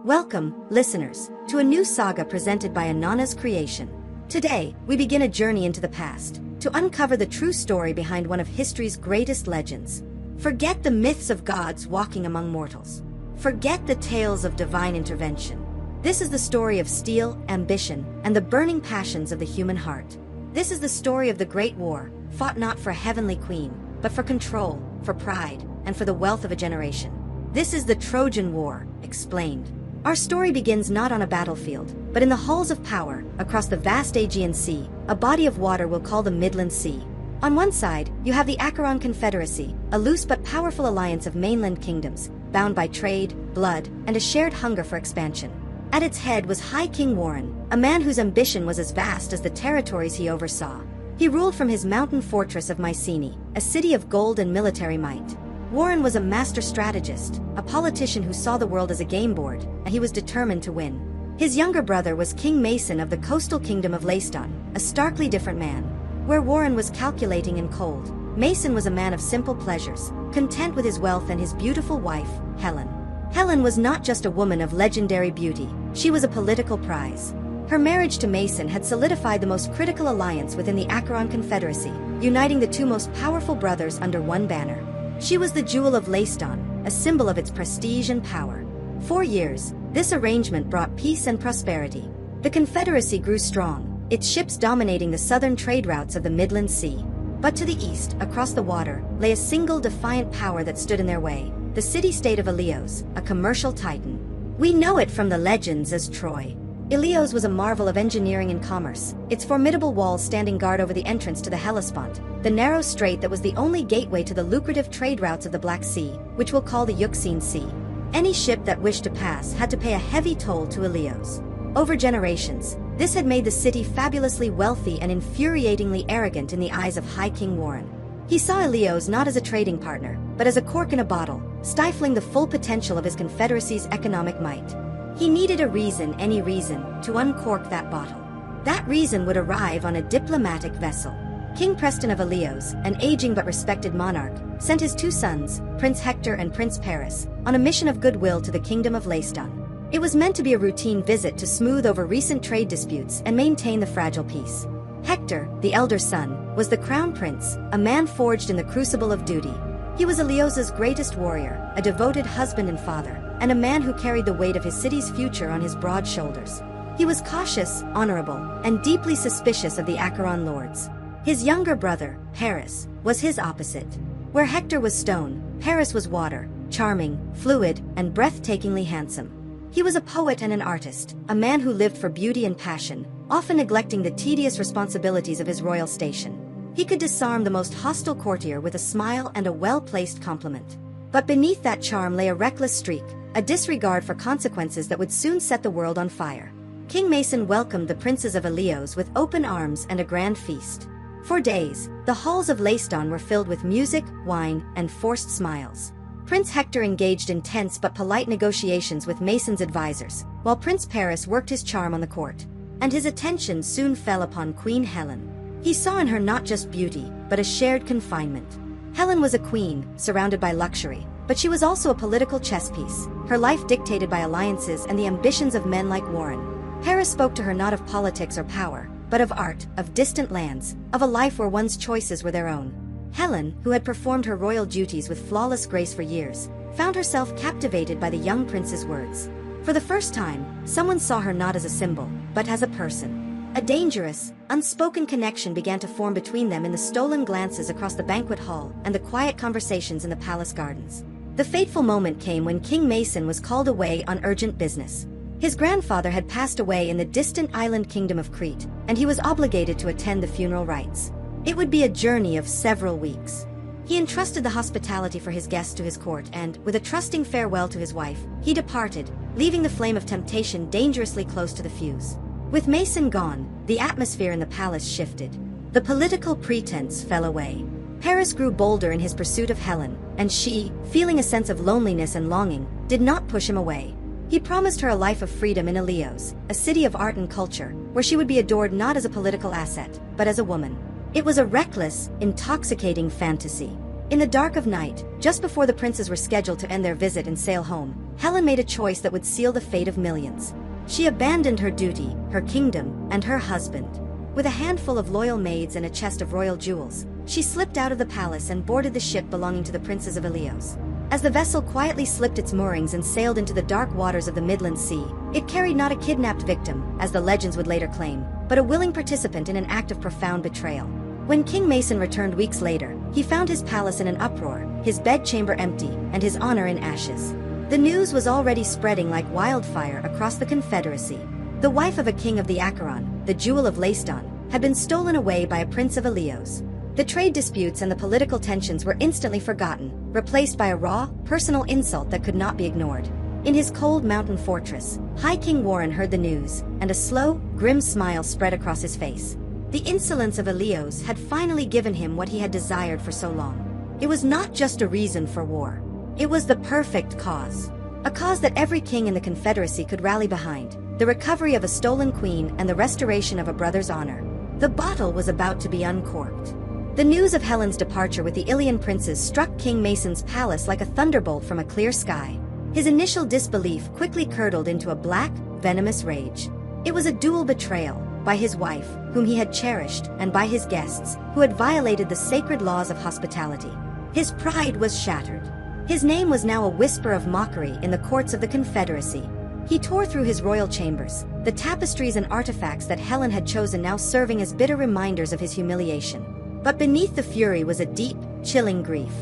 Welcome, listeners, to a new saga presented by Anonna's creation. Today, we begin a journey into the past, to uncover the true story behind one of history's greatest legends. Forget the myths of gods walking among mortals. Forget the tales of divine intervention. This is the story of steel, ambition, and the burning passions of the human heart. This is the story of the Great War, fought not for a heavenly queen, but for control, for pride, and for the wealth of a generation. This is the Trojan War, explained. Our story begins not on a battlefield, but in the halls of power, across the vast Aegean Sea, a body of water we'll call the Midland Sea. On one side, you have the Acheron Confederacy, a loose but powerful alliance of mainland kingdoms, bound by trade, blood, and a shared hunger for expansion. At its head was High King Warren, a man whose ambition was as vast as the territories he oversaw. He ruled from his mountain fortress of Mycenae, a city of gold and military might. Warren was a master strategist, a politician who saw the world as a game board, and he was determined to win. His younger brother was King Mason of the coastal kingdom of Lacedon, a starkly different man. Where Warren was calculating and cold, Mason was a man of simple pleasures, content with his wealth and his beautiful wife, Helen. Helen was not just a woman of legendary beauty, she was a political prize. Her marriage to Mason had solidified the most critical alliance within the Acheron Confederacy, uniting the two most powerful brothers under one banner. She was the jewel of Lacedon, a symbol of its prestige and power. For years, this arrangement brought peace and prosperity. The Confederacy grew strong, its ships dominating the southern trade routes of the Midland Sea. But to the east, across the water, lay a single defiant power that stood in their way, the city-state of Ilios, a commercial titan. We know it from the legends as Troy. Ilios was a marvel of engineering and commerce, its formidable walls standing guard over the entrance to the Hellespont, the narrow strait that was the only gateway to the lucrative trade routes of the Black Sea, which we'll call the Euxine Sea. Any ship that wished to pass had to pay a heavy toll to Ilios. Over generations, this had made the city fabulously wealthy and infuriatingly arrogant in the eyes of High King Warren. He saw Ilios not as a trading partner, but as a cork in a bottle, stifling the full potential of his confederacy's economic might. He needed a reason, any reason, to uncork that bottle. That reason would arrive on a diplomatic vessel. King Preston of Ilios, an aging but respected monarch, sent his two sons, Prince Hector and Prince Paris, on a mission of goodwill to the kingdom of Lacedon. It was meant to be a routine visit to smooth over recent trade disputes and maintain the fragile peace. Hector, the elder son, was the crown prince, a man forged in the crucible of duty. He was Ilios's greatest warrior, a devoted husband and father, and a man who carried the weight of his city's future on his broad shoulders. He was cautious, honorable, and deeply suspicious of the Acheron lords. His younger brother, Paris, was his opposite. Where Hector was stone, Paris was water, charming, fluid, and breathtakingly handsome. He was a poet and an artist, a man who lived for beauty and passion, often neglecting the tedious responsibilities of his royal station. He could disarm the most hostile courtier with a smile and a well-placed compliment. But beneath that charm lay a reckless streak, a disregard for consequences that would soon set the world on fire. King Mason welcomed the princes of Ilios with open arms and a grand feast. For days, the halls of Lacedon were filled with music, wine, and forced smiles. Prince Hector engaged in tense but polite negotiations with Mason's advisors, while Prince Paris worked his charm on the court. And his attention soon fell upon Queen Helen. He saw in her not just beauty, but a shared confinement. Helen was a queen, surrounded by luxury, but she was also a political chess piece, her life dictated by alliances and the ambitions of men like Warren. Paris spoke to her not of politics or power, but of art, of distant lands, of a life where one's choices were their own. Helen, who had performed her royal duties with flawless grace for years, found herself captivated by the young prince's words. For the first time, someone saw her not as a symbol, but as a person. A dangerous, unspoken connection began to form between them in the stolen glances across the banquet hall and the quiet conversations in the palace gardens. The fateful moment came when King Mason was called away on urgent business. His grandfather had passed away in the distant island kingdom of Crete, and he was obligated to attend the funeral rites. It would be a journey of several weeks. He entrusted the hospitality for his guests to his court and, with a trusting farewell to his wife, he departed, leaving the flame of temptation dangerously close to the fuse. With Mason gone, the atmosphere in the palace shifted. The political pretense fell away. Paris grew bolder in his pursuit of Helen, and she, feeling a sense of loneliness and longing, did not push him away. He promised her a life of freedom in Ilios, a city of art and culture, where she would be adored not as a political asset, but as a woman. It was a reckless, intoxicating fantasy. In the dark of night, just before the princes were scheduled to end their visit and sail home, Helen made a choice that would seal the fate of millions. She abandoned her duty, her kingdom, and her husband. With a handful of loyal maids and a chest of royal jewels, she slipped out of the palace and boarded the ship belonging to the princes of Ilios. As the vessel quietly slipped its moorings and sailed into the dark waters of the Midland Sea, it carried not a kidnapped victim, as the legends would later claim, but a willing participant in an act of profound betrayal. When King Mason returned weeks later, he found his palace in an uproar, his bedchamber empty, and his honor in ashes. The news was already spreading like wildfire across the Confederacy. The wife of a king of the Acheron, the jewel of Lacedon, had been stolen away by a prince of Ilios. The trade disputes and the political tensions were instantly forgotten, replaced by a raw, personal insult that could not be ignored. In his cold mountain fortress, High King Warren heard the news, and a slow, grim smile spread across his face. The insolence of Ilios had finally given him what he had desired for so long. It was not just a reason for war. It was the perfect cause. A cause that every king in the Confederacy could rally behind, the recovery of a stolen queen and the restoration of a brother's honor. The bottle was about to be uncorked. The news of Helen's departure with the Ilian princes struck King Mason's palace like a thunderbolt from a clear sky. His initial disbelief quickly curdled into a black, venomous rage. It was a dual betrayal, by his wife, whom he had cherished, and by his guests, who had violated the sacred laws of hospitality. His pride was shattered. His name was now a whisper of mockery in the courts of the Confederacy. He tore through his royal chambers, the tapestries and artifacts that Helen had chosen now serving as bitter reminders of his humiliation. But beneath the fury was a deep, chilling grief.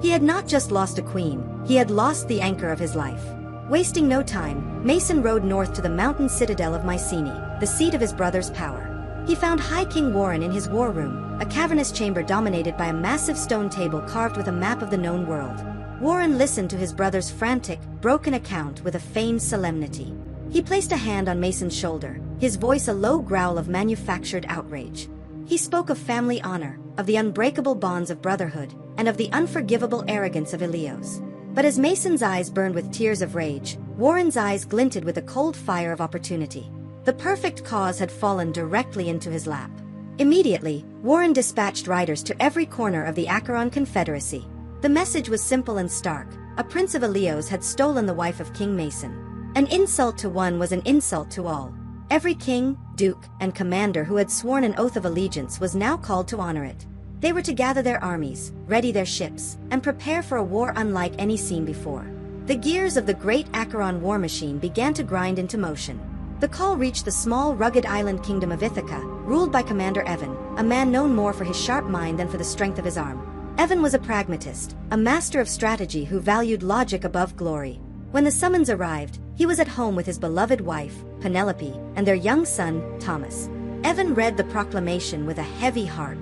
He had not just lost a queen, he had lost the anchor of his life. Wasting no time, Mason rode north to the mountain citadel of Mycenae, the seat of his brother's power. He found High King Warren in his war room, a cavernous chamber dominated by a massive stone table carved with a map of the known world. Warren listened to his brother's frantic, broken account with a feigned solemnity. He placed a hand on Mason's shoulder, his voice a low growl of manufactured outrage. He spoke of family honor, of the unbreakable bonds of brotherhood, and of the unforgivable arrogance of Ilios. But as Mason's eyes burned with tears of rage, Warren's eyes glinted with the cold fire of opportunity. The perfect cause had fallen directly into his lap. Immediately, Warren dispatched riders to every corner of the Acheron Confederacy. The message was simple and stark. A prince of Ilios had stolen the wife of King Mason. An insult to one was an insult to all. Every king, duke, and commander who had sworn an oath of allegiance was now called to honor it. They were to gather their armies, ready their ships, and prepare for a war unlike any seen before. The gears of the great Acheron war machine began to grind into motion. The call reached the small, rugged island kingdom of Ithaca, ruled by Commander Evan, a man known more for his sharp mind than for the strength of his arm. Evan was a pragmatist, a master of strategy who valued logic above glory. When the summons arrived, he was at home with his beloved wife, Penelope, and their young son, Thomas. Evan read the proclamation with a heavy heart.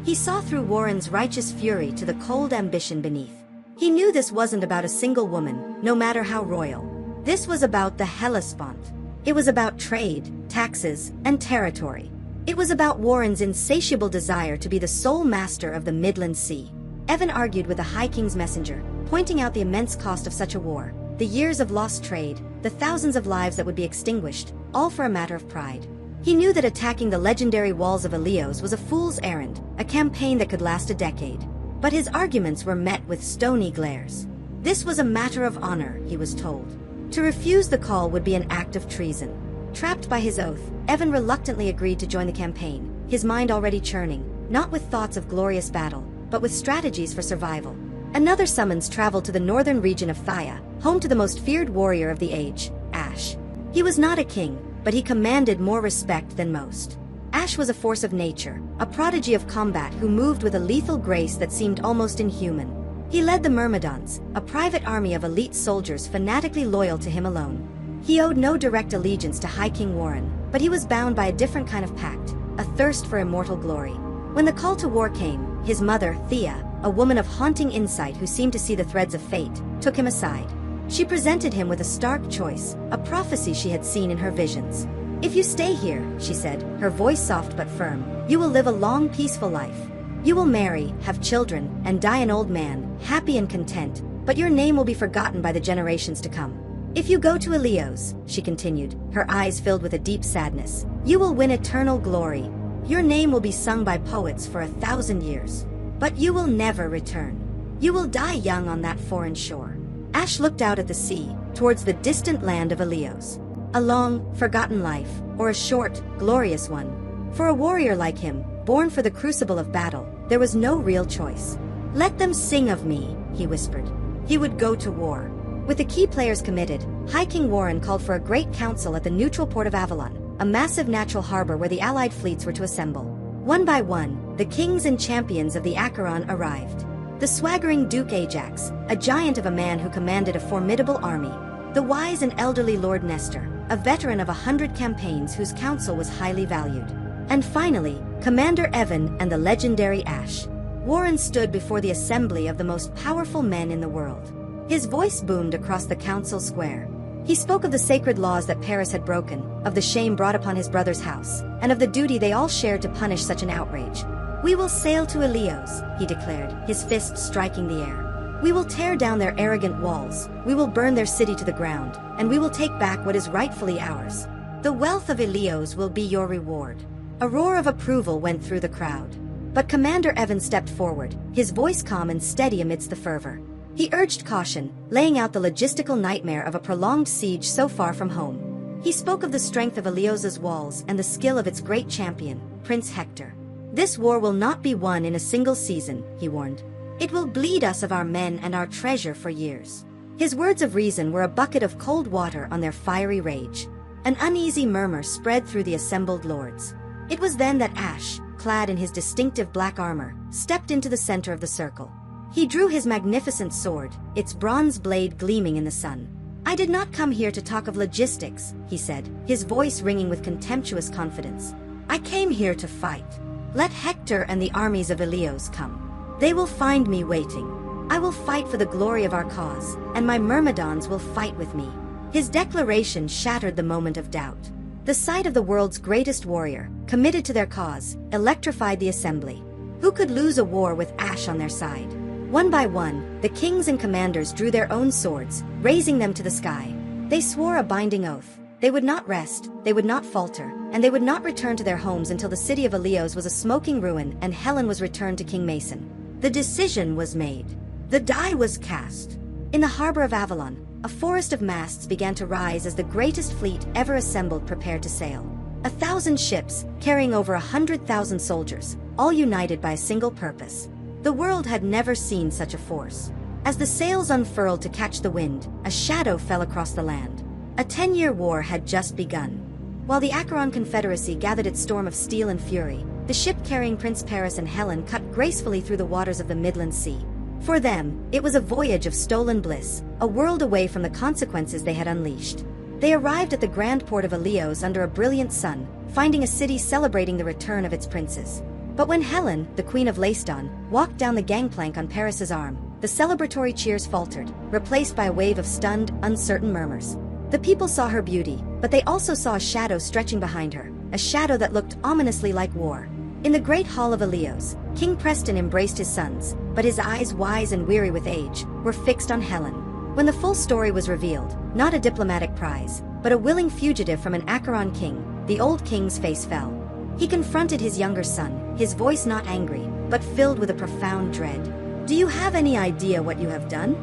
He saw through Warren's righteous fury to the cold ambition beneath. He knew this wasn't about a single woman, no matter how royal. This was about the Hellespont. It was about trade, taxes, and territory. It was about Warren's insatiable desire to be the sole master of the Midland Sea. Evan argued with the High King's messenger, pointing out the immense cost of such a war, the years of lost trade, the thousands of lives that would be extinguished, all for a matter of pride. He knew that attacking the legendary walls of Ilios was a fool's errand, a campaign that could last a decade. But his arguments were met with stony glares. This was a matter of honor, he was told. To refuse the call would be an act of treason. Trapped by his oath, Evan reluctantly agreed to join the campaign, his mind already churning, not with thoughts of glorious battle, but with strategies for survival. Another summons traveled to the northern region of Phthia, home to the most feared warrior of the age, Ash. He was not a king, but he commanded more respect than most. Ash was a force of nature, a prodigy of combat who moved with a lethal grace that seemed almost inhuman. He led the Myrmidons, a private army of elite soldiers fanatically loyal to him alone. He owed no direct allegiance to High King Warren, but he was bound by a different kind of pact, a thirst for immortal glory. When the call to war came, his mother, Thea, a woman of haunting insight who seemed to see the threads of fate, took him aside. She presented him with a stark choice, a prophecy she had seen in her visions. "If you stay here," she said, her voice soft but firm, "you will live a long, peaceful life. You will marry, have children, and die an old man, happy and content, but your name will be forgotten by the generations to come. If you go to Ilios," she continued, her eyes filled with a deep sadness, "you will win eternal glory. Your name will be sung by poets for 1,000 years. But you will never return. You will die young on that foreign shore." Ash looked out at the sea, towards the distant land of Ilios. A long, forgotten life, or a short, glorious one. For a warrior like him, born for the crucible of battle, there was no real choice. "Let them sing of me," he whispered. He would go to war. With the key players committed, High King Warren called for a great council at the neutral port of Avalon, a massive natural harbor where the allied fleets were to assemble. One by one, the kings and champions of the Acheron arrived. The swaggering Duke Ajax, a giant of a man who commanded a formidable army. The wise and elderly Lord Nestor, a veteran of 100 campaigns whose counsel was highly valued. And finally, Commander Evan and the legendary Ash. Warren stood before the assembly of the most powerful men in the world. His voice boomed across the council square. He spoke of the sacred laws that Paris had broken, of the shame brought upon his brother's house, and of the duty they all shared to punish such an outrage. "We will sail to Ilios," he declared, his fist striking the air. "We will tear down their arrogant walls, we will burn their city to the ground, and we will take back what is rightfully ours. The wealth of Ilios will be your reward." A roar of approval went through the crowd. But Commander Evan stepped forward, his voice calm and steady amidst the fervor. He urged caution, laying out the logistical nightmare of a prolonged siege so far from home. He spoke of the strength of Ilios' walls and the skill of its great champion, Prince Hector. "This war will not be won in a single season," he warned. "It will bleed us of our men and our treasure for years." His words of reason were a bucket of cold water on their fiery rage. An uneasy murmur spread through the assembled lords. It was then that Ash, clad in his distinctive black armor, stepped into the center of the circle. He drew his magnificent sword, its bronze blade gleaming in the sun. "I did not come here to talk of logistics," he said, his voice ringing with contemptuous confidence. "I came here to fight. Let Hector and the armies of Ilios come. They will find me waiting. I will fight for the glory of our cause, and my myrmidons will fight with me." His declaration shattered the moment of doubt. The sight of the world's greatest warrior, committed to their cause, electrified the assembly. Who could lose a war with Ash on their side? One by one, the kings and commanders drew their own swords, raising them to the sky. They swore a binding oath. They would not rest, they would not falter, and they would not return to their homes until the city of Ilios was a smoking ruin and Helen was returned to King Mason. The decision was made. The die was cast. In the harbor of Avalon, a forest of masts began to rise as the greatest fleet ever assembled prepared to sail. 1,000 ships, carrying over 100,000 soldiers, all united by a single purpose. The world had never seen such a force. As the sails unfurled to catch the wind, a shadow fell across the land. A 10-year war had just begun. While the Acheron Confederacy gathered its storm of steel and fury, the ship carrying Prince Paris and Helen cut gracefully through the waters of the Midland Sea. For them, it was a voyage of stolen bliss, a world away from the consequences they had unleashed. They arrived at the grand port of Ilios under a brilliant sun, finding a city celebrating the return of its princes. But when Helen, the Queen of Lacedon, walked down the gangplank on Paris's arm, the celebratory cheers faltered, replaced by a wave of stunned, uncertain murmurs. The people saw her beauty, but they also saw a shadow stretching behind her, a shadow that looked ominously like war. In the great hall of Ilios, King Preston embraced his sons, but his eyes, wise and weary with age, were fixed on Helen. When the full story was revealed, not a diplomatic prize, but a willing fugitive from an Acheron king, the old king's face fell. He confronted his younger son, his voice not angry, but filled with a profound dread. "Do you have any idea what you have done?"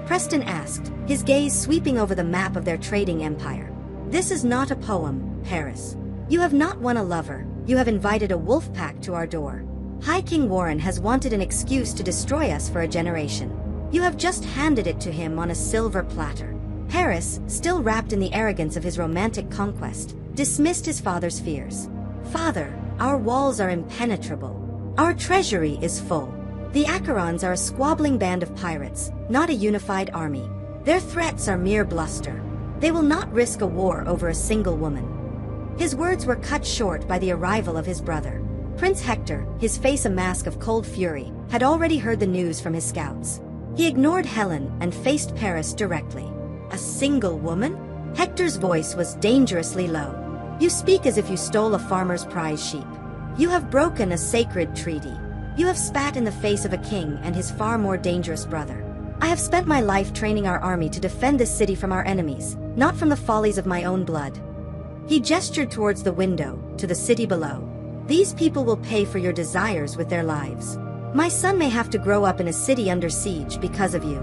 Preston asked, his gaze sweeping over the map of their trading empire. "This is not a poem, Paris. You have not won a lover, you have invited a wolf pack to our door. High King Warren has wanted an excuse to destroy us for a generation. You have just handed it to him on a silver platter." Paris, still wrapped in the arrogance of his romantic conquest, dismissed his father's fears. "Father, our walls are impenetrable. Our treasury is full. The Acherons are a squabbling band of pirates, not a unified army. Their threats are mere bluster. They will not risk a war over a single woman." His words were cut short by the arrival of his brother. Prince Hector, his face a mask of cold fury, had already heard the news from his scouts. He ignored Helen and faced Paris directly. "A single woman?" Hector's voice was dangerously low. "You speak as if you stole a farmer's prize sheep. You have broken a sacred treaty. You have spat in the face of a king and his far more dangerous brother. I have spent my life training our army to defend this city from our enemies, not from the follies of my own blood." He gestured towards the window, to the city below. "These people will pay for your desires with their lives. My son may have to grow up in a city under siege because of you."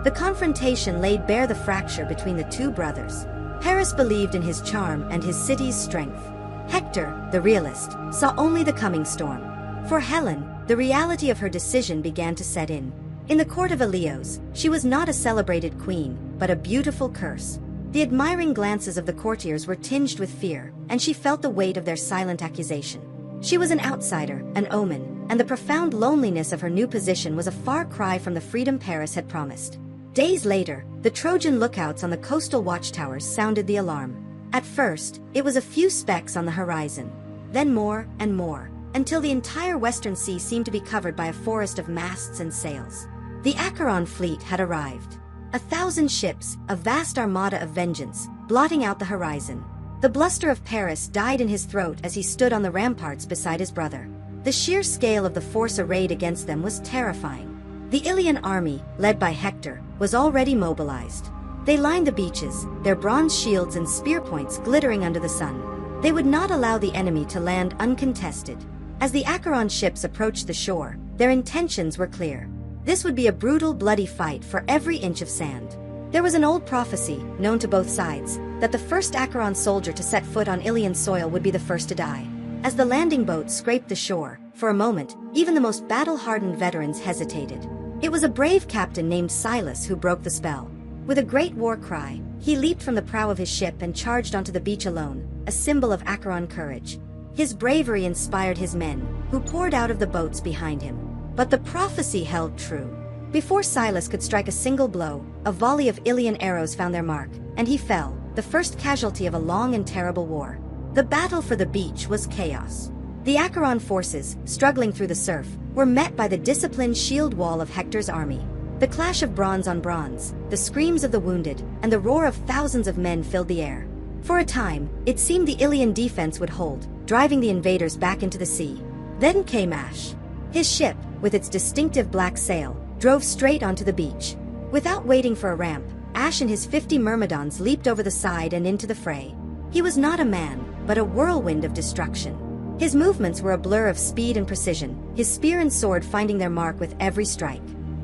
The confrontation laid bare the fracture between the two brothers. Paris believed in his charm and his city's strength. Hector, the realist, saw only the coming storm. For Helen, the reality of her decision began to set in. In the court of Ilios, she was not a celebrated queen, but a beautiful curse. The admiring glances of the courtiers were tinged with fear, and she felt the weight of their silent accusation. She was an outsider, an omen, and the profound loneliness of her new position was a far cry from the freedom Paris had promised. Days later, the Trojan lookouts on the coastal watchtowers sounded the alarm. At first, it was a few specks on the horizon. Then more and more, until the entire western sea seemed to be covered by a forest of masts and sails. The Acheron fleet had arrived. 1,000 ships, a vast armada of vengeance, blotting out the horizon. The bluster of Paris died in his throat as he stood on the ramparts beside his brother. The sheer scale of the force arrayed against them was terrifying. The Ilian army, led by Hector, was already mobilized. They lined the beaches, their bronze shields and spear points glittering under the sun. They would not allow the enemy to land uncontested. As the Acheron ships approached the shore, their intentions were clear. This would be a brutal, bloody fight for every inch of sand. There was an old prophecy, known to both sides, that the first Acheron soldier to set foot on Ilian soil would be the first to die. As the landing boats scraped the shore, for a moment, even the most battle-hardened veterans hesitated. It was a brave captain named Silas who broke the spell. With a great war cry, he leaped from the prow of his ship and charged onto the beach alone, a symbol of Acheron courage. His bravery inspired his men, who poured out of the boats behind him. But the prophecy held true. Before Silas could strike a single blow, a volley of Ilian arrows found their mark, and he fell, the first casualty of a long and terrible war. The battle for the beach was chaos. The Acheron forces, struggling through the surf, were met by the disciplined shield wall of Hector's army. The clash of bronze on bronze, the screams of the wounded, and the roar of thousands of men filled the air. For a time, it seemed the Ilian defense would hold, driving the invaders back into the sea. Then came Ash. His ship, with its distinctive black sail, drove straight onto the beach. Without waiting for a ramp, Ash and his 50 myrmidons leaped over the side and into the fray. He was not a man, but a whirlwind of destruction. His movements were a blur of speed and precision, his spear and sword finding their mark with every strike.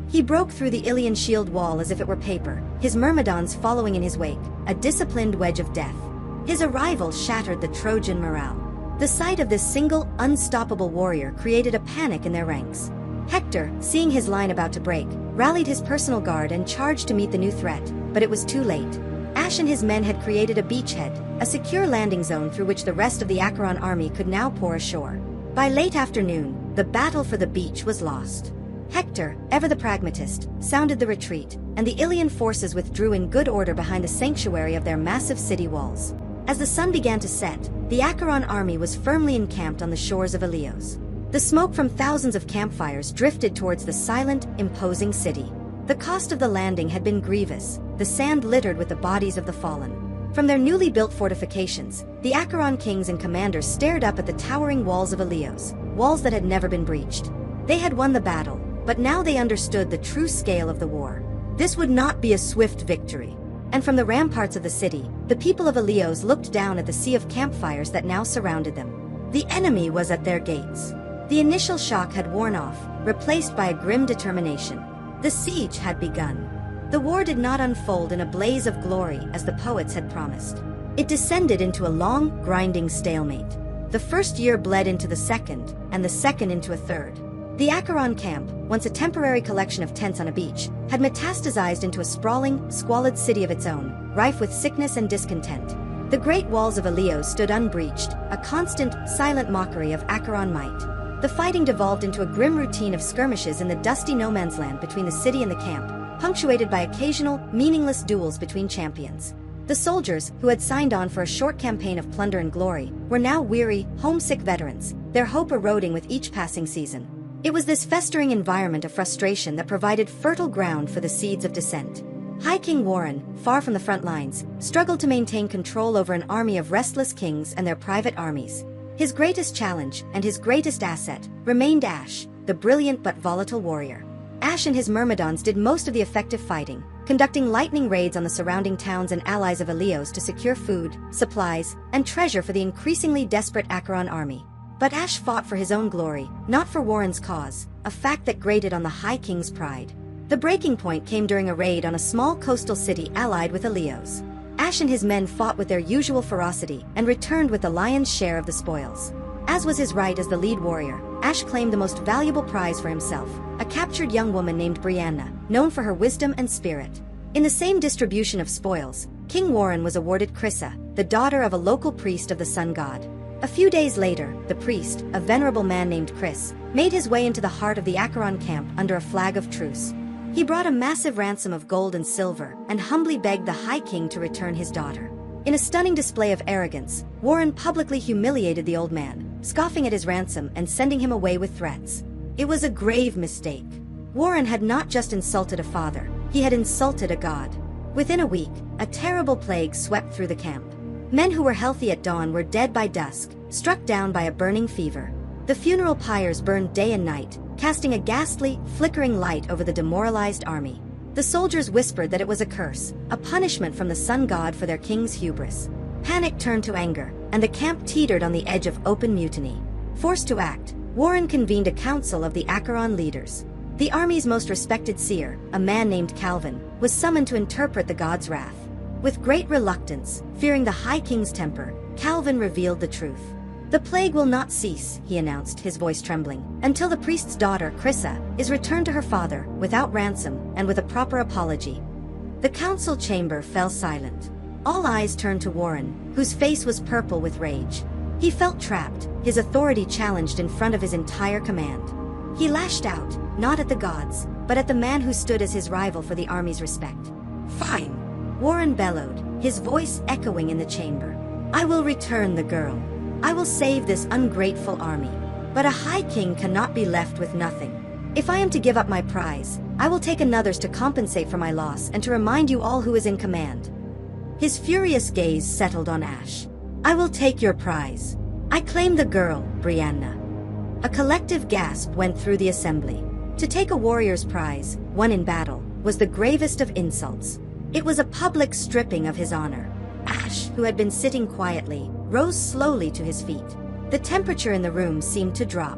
He broke through the Ilian shield wall as if it were paper, his myrmidons following in his wake, a disciplined wedge of death. His arrival shattered the Trojan morale. The sight of this single, unstoppable warrior created a panic in their ranks. Hector, seeing his line about to break, rallied his personal guard and charged to meet the new threat, but it was too late. Ash and his men had created a beachhead, a secure landing zone through which the rest of the Acheron army could now pour ashore. By late afternoon, the battle for the beach was lost. Hector, ever the pragmatist, sounded the retreat, and the Ilian forces withdrew in good order behind the sanctuary of their massive city walls. As the sun began to set, the Acheron army was firmly encamped on the shores of Ilios. The smoke from thousands of campfires drifted towards the silent, imposing city. The cost of the landing had been grievous, the sand littered with the bodies of the fallen. From their newly built fortifications, the Acheron kings and commanders stared up at the towering walls of Ilios, walls that had never been breached. They had won the battle, but now they understood the true scale of the war. This would not be a swift victory. And from the ramparts of the city, the people of Ilios looked down at the sea of campfires that now surrounded them. The enemy was at their gates. The initial shock had worn off, replaced by a grim determination. The siege had begun. The war did not unfold in a blaze of glory as the poets had promised. It descended into a long, grinding stalemate. The first year bled into the second, and the second into a third. The Acheron camp, once a temporary collection of tents on a beach, had metastasized into a sprawling, squalid city of its own, rife with sickness and discontent. The great walls of Ilios stood unbreached, a constant, silent mockery of Acheron might. The fighting devolved into a grim routine of skirmishes in the dusty no-man's land between the city and the camp, punctuated by occasional, meaningless duels between champions. The soldiers, who had signed on for a short campaign of plunder and glory, were now weary, homesick veterans, their hope eroding with each passing season. It was this festering environment of frustration that provided fertile ground for the seeds of dissent. High King Warren, far from the front lines, struggled to maintain control over an army of restless kings and their private armies. His greatest challenge, and his greatest asset, remained Ash, the brilliant but volatile warrior. Ash and his myrmidons did most of the effective fighting, conducting lightning raids on the surrounding towns and allies of Ilios to secure food, supplies, and treasure for the increasingly desperate Acheron army. But Ash fought for his own glory, not for Warren's cause, a fact that grated on the High King's pride. The breaking point came during a raid on a small coastal city allied with Ilios. Ash and his men fought with their usual ferocity and returned with the lion's share of the spoils. As was his right as the lead warrior, Ash claimed the most valuable prize for himself, a captured young woman named Brianna, known for her wisdom and spirit. In the same distribution of spoils, King Warren was awarded Crissa, the daughter of a local priest of the sun god. A few days later, the priest, a venerable man named Chris, made his way into the heart of the Acheron camp under a flag of truce. He brought a massive ransom of gold and silver and humbly begged the High King to return his daughter. In a stunning display of arrogance, Warren publicly humiliated the old man, scoffing at his ransom and sending him away with threats. It was a grave mistake. Warren had not just insulted a father, he had insulted a god. Within a week, a terrible plague swept through the camp. Men who were healthy at dawn were dead by dusk, struck down by a burning fever. The funeral pyres burned day and night, casting a ghastly, flickering light over the demoralized army. The soldiers whispered that it was a curse, a punishment from the sun god for their king's hubris. Panic turned to anger, and the camp teetered on the edge of open mutiny. Forced to act, Warren convened a council of the Acheron leaders. The army's most respected seer, a man named Calvin, was summoned to interpret the god's wrath. With great reluctance, fearing the High King's temper, Calvin revealed the truth. "The plague will not cease," he announced, his voice trembling, "until the priest's daughter, Crissa, is returned to her father, without ransom, and with a proper apology." The council chamber fell silent. All eyes turned to Warren, whose face was purple with rage. He felt trapped, his authority challenged in front of his entire command. He lashed out, not at the gods, but at the man who stood as his rival for the army's respect. "Fine!" Warren bellowed, his voice echoing in the chamber. "I will return the girl. I will save this ungrateful army. But a High King cannot be left with nothing. If I am to give up my prize, I will take another's to compensate for my loss and to remind you all who is in command." His furious gaze settled on Ash. "I will take your prize. I claim the girl, Brianna." A collective gasp went through the assembly. To take a warrior's prize, won in battle, was the gravest of insults. It was a public stripping of his honor. Ash, who had been sitting quietly, rose slowly to his feet. The temperature in the room seemed to drop.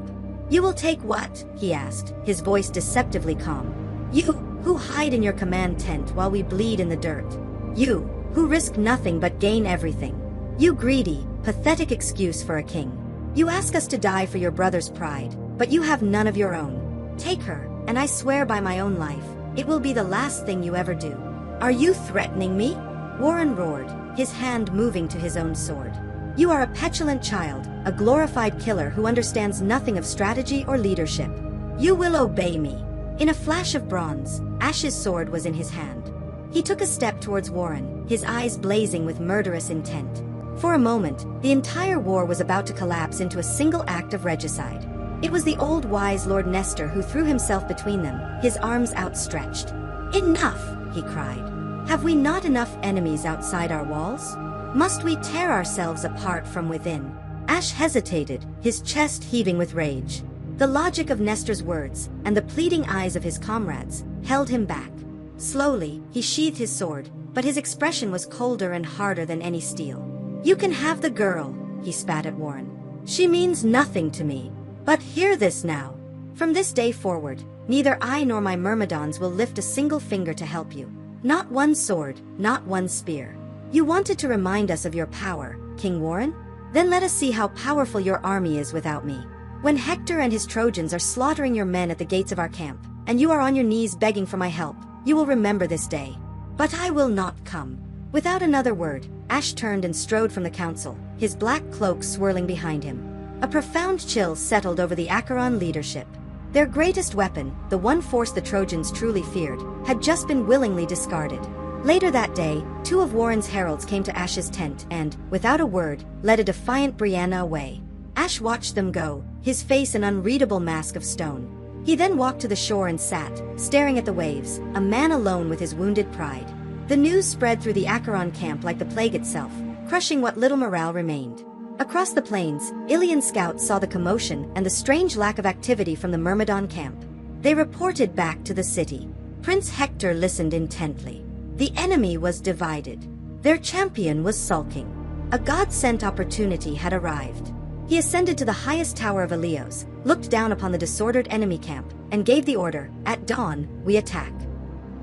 "You will take what?" he asked, his voice deceptively calm. "You, who hide in your command tent while we bleed in the dirt. You, who risk nothing but gain everything. You greedy, pathetic excuse for a king. You ask us to die for your brother's pride, but you have none of your own. Take her, and I swear by my own life, it will be the last thing you ever do." "Are you threatening me?" Warren roared, his hand moving to his own sword. "You are a petulant child, a glorified killer who understands nothing of strategy or leadership. You will obey me." In a flash of bronze, Ash's sword was in his hand. He took a step towards Warren, his eyes blazing with murderous intent. For a moment, the entire war was about to collapse into a single act of regicide. It was the old wise Lord Nestor who threw himself between them, his arms outstretched. "Enough!" he cried. "Have we not enough enemies outside our walls? Must we tear ourselves apart from within?" Ash hesitated, his chest heaving with rage. The logic of Nestor's words, and the pleading eyes of his comrades, held him back. Slowly, he sheathed his sword, but his expression was colder and harder than any steel. "You can have the girl," he spat at Warren. "She means nothing to me. But hear this now. From this day forward, neither I nor my myrmidons will lift a single finger to help you. Not one sword, not one spear. You wanted to remind us of your power, King Warren? Then let us see how powerful your army is without me. When Hector and his Trojans are slaughtering your men at the gates of our camp, and you are on your knees begging for my help, you will remember this day. But I will not come." Without another word, Ash turned and strode from the council, his black cloak swirling behind him. A profound chill settled over the Acheron leadership. Their greatest weapon, the one force the Trojans truly feared, had just been willingly discarded. Later that day, 2 of Warren's heralds came to Ash's tent and, without a word, led a defiant Brianna away. Ash watched them go, his face an unreadable mask of stone. He then walked to the shore and sat, staring at the waves, a man alone with his wounded pride. The news spread through the Acheron camp like the plague itself, crushing what little morale remained. Across the plains, Ilian scouts saw the commotion and the strange lack of activity from the Myrmidon camp. They reported back to the city. Prince Hector listened intently. The enemy was divided. Their champion was sulking. A God-sent opportunity had arrived. He ascended to the highest tower of Ilios, looked down upon the disordered enemy camp, and gave the order, "At dawn, we attack."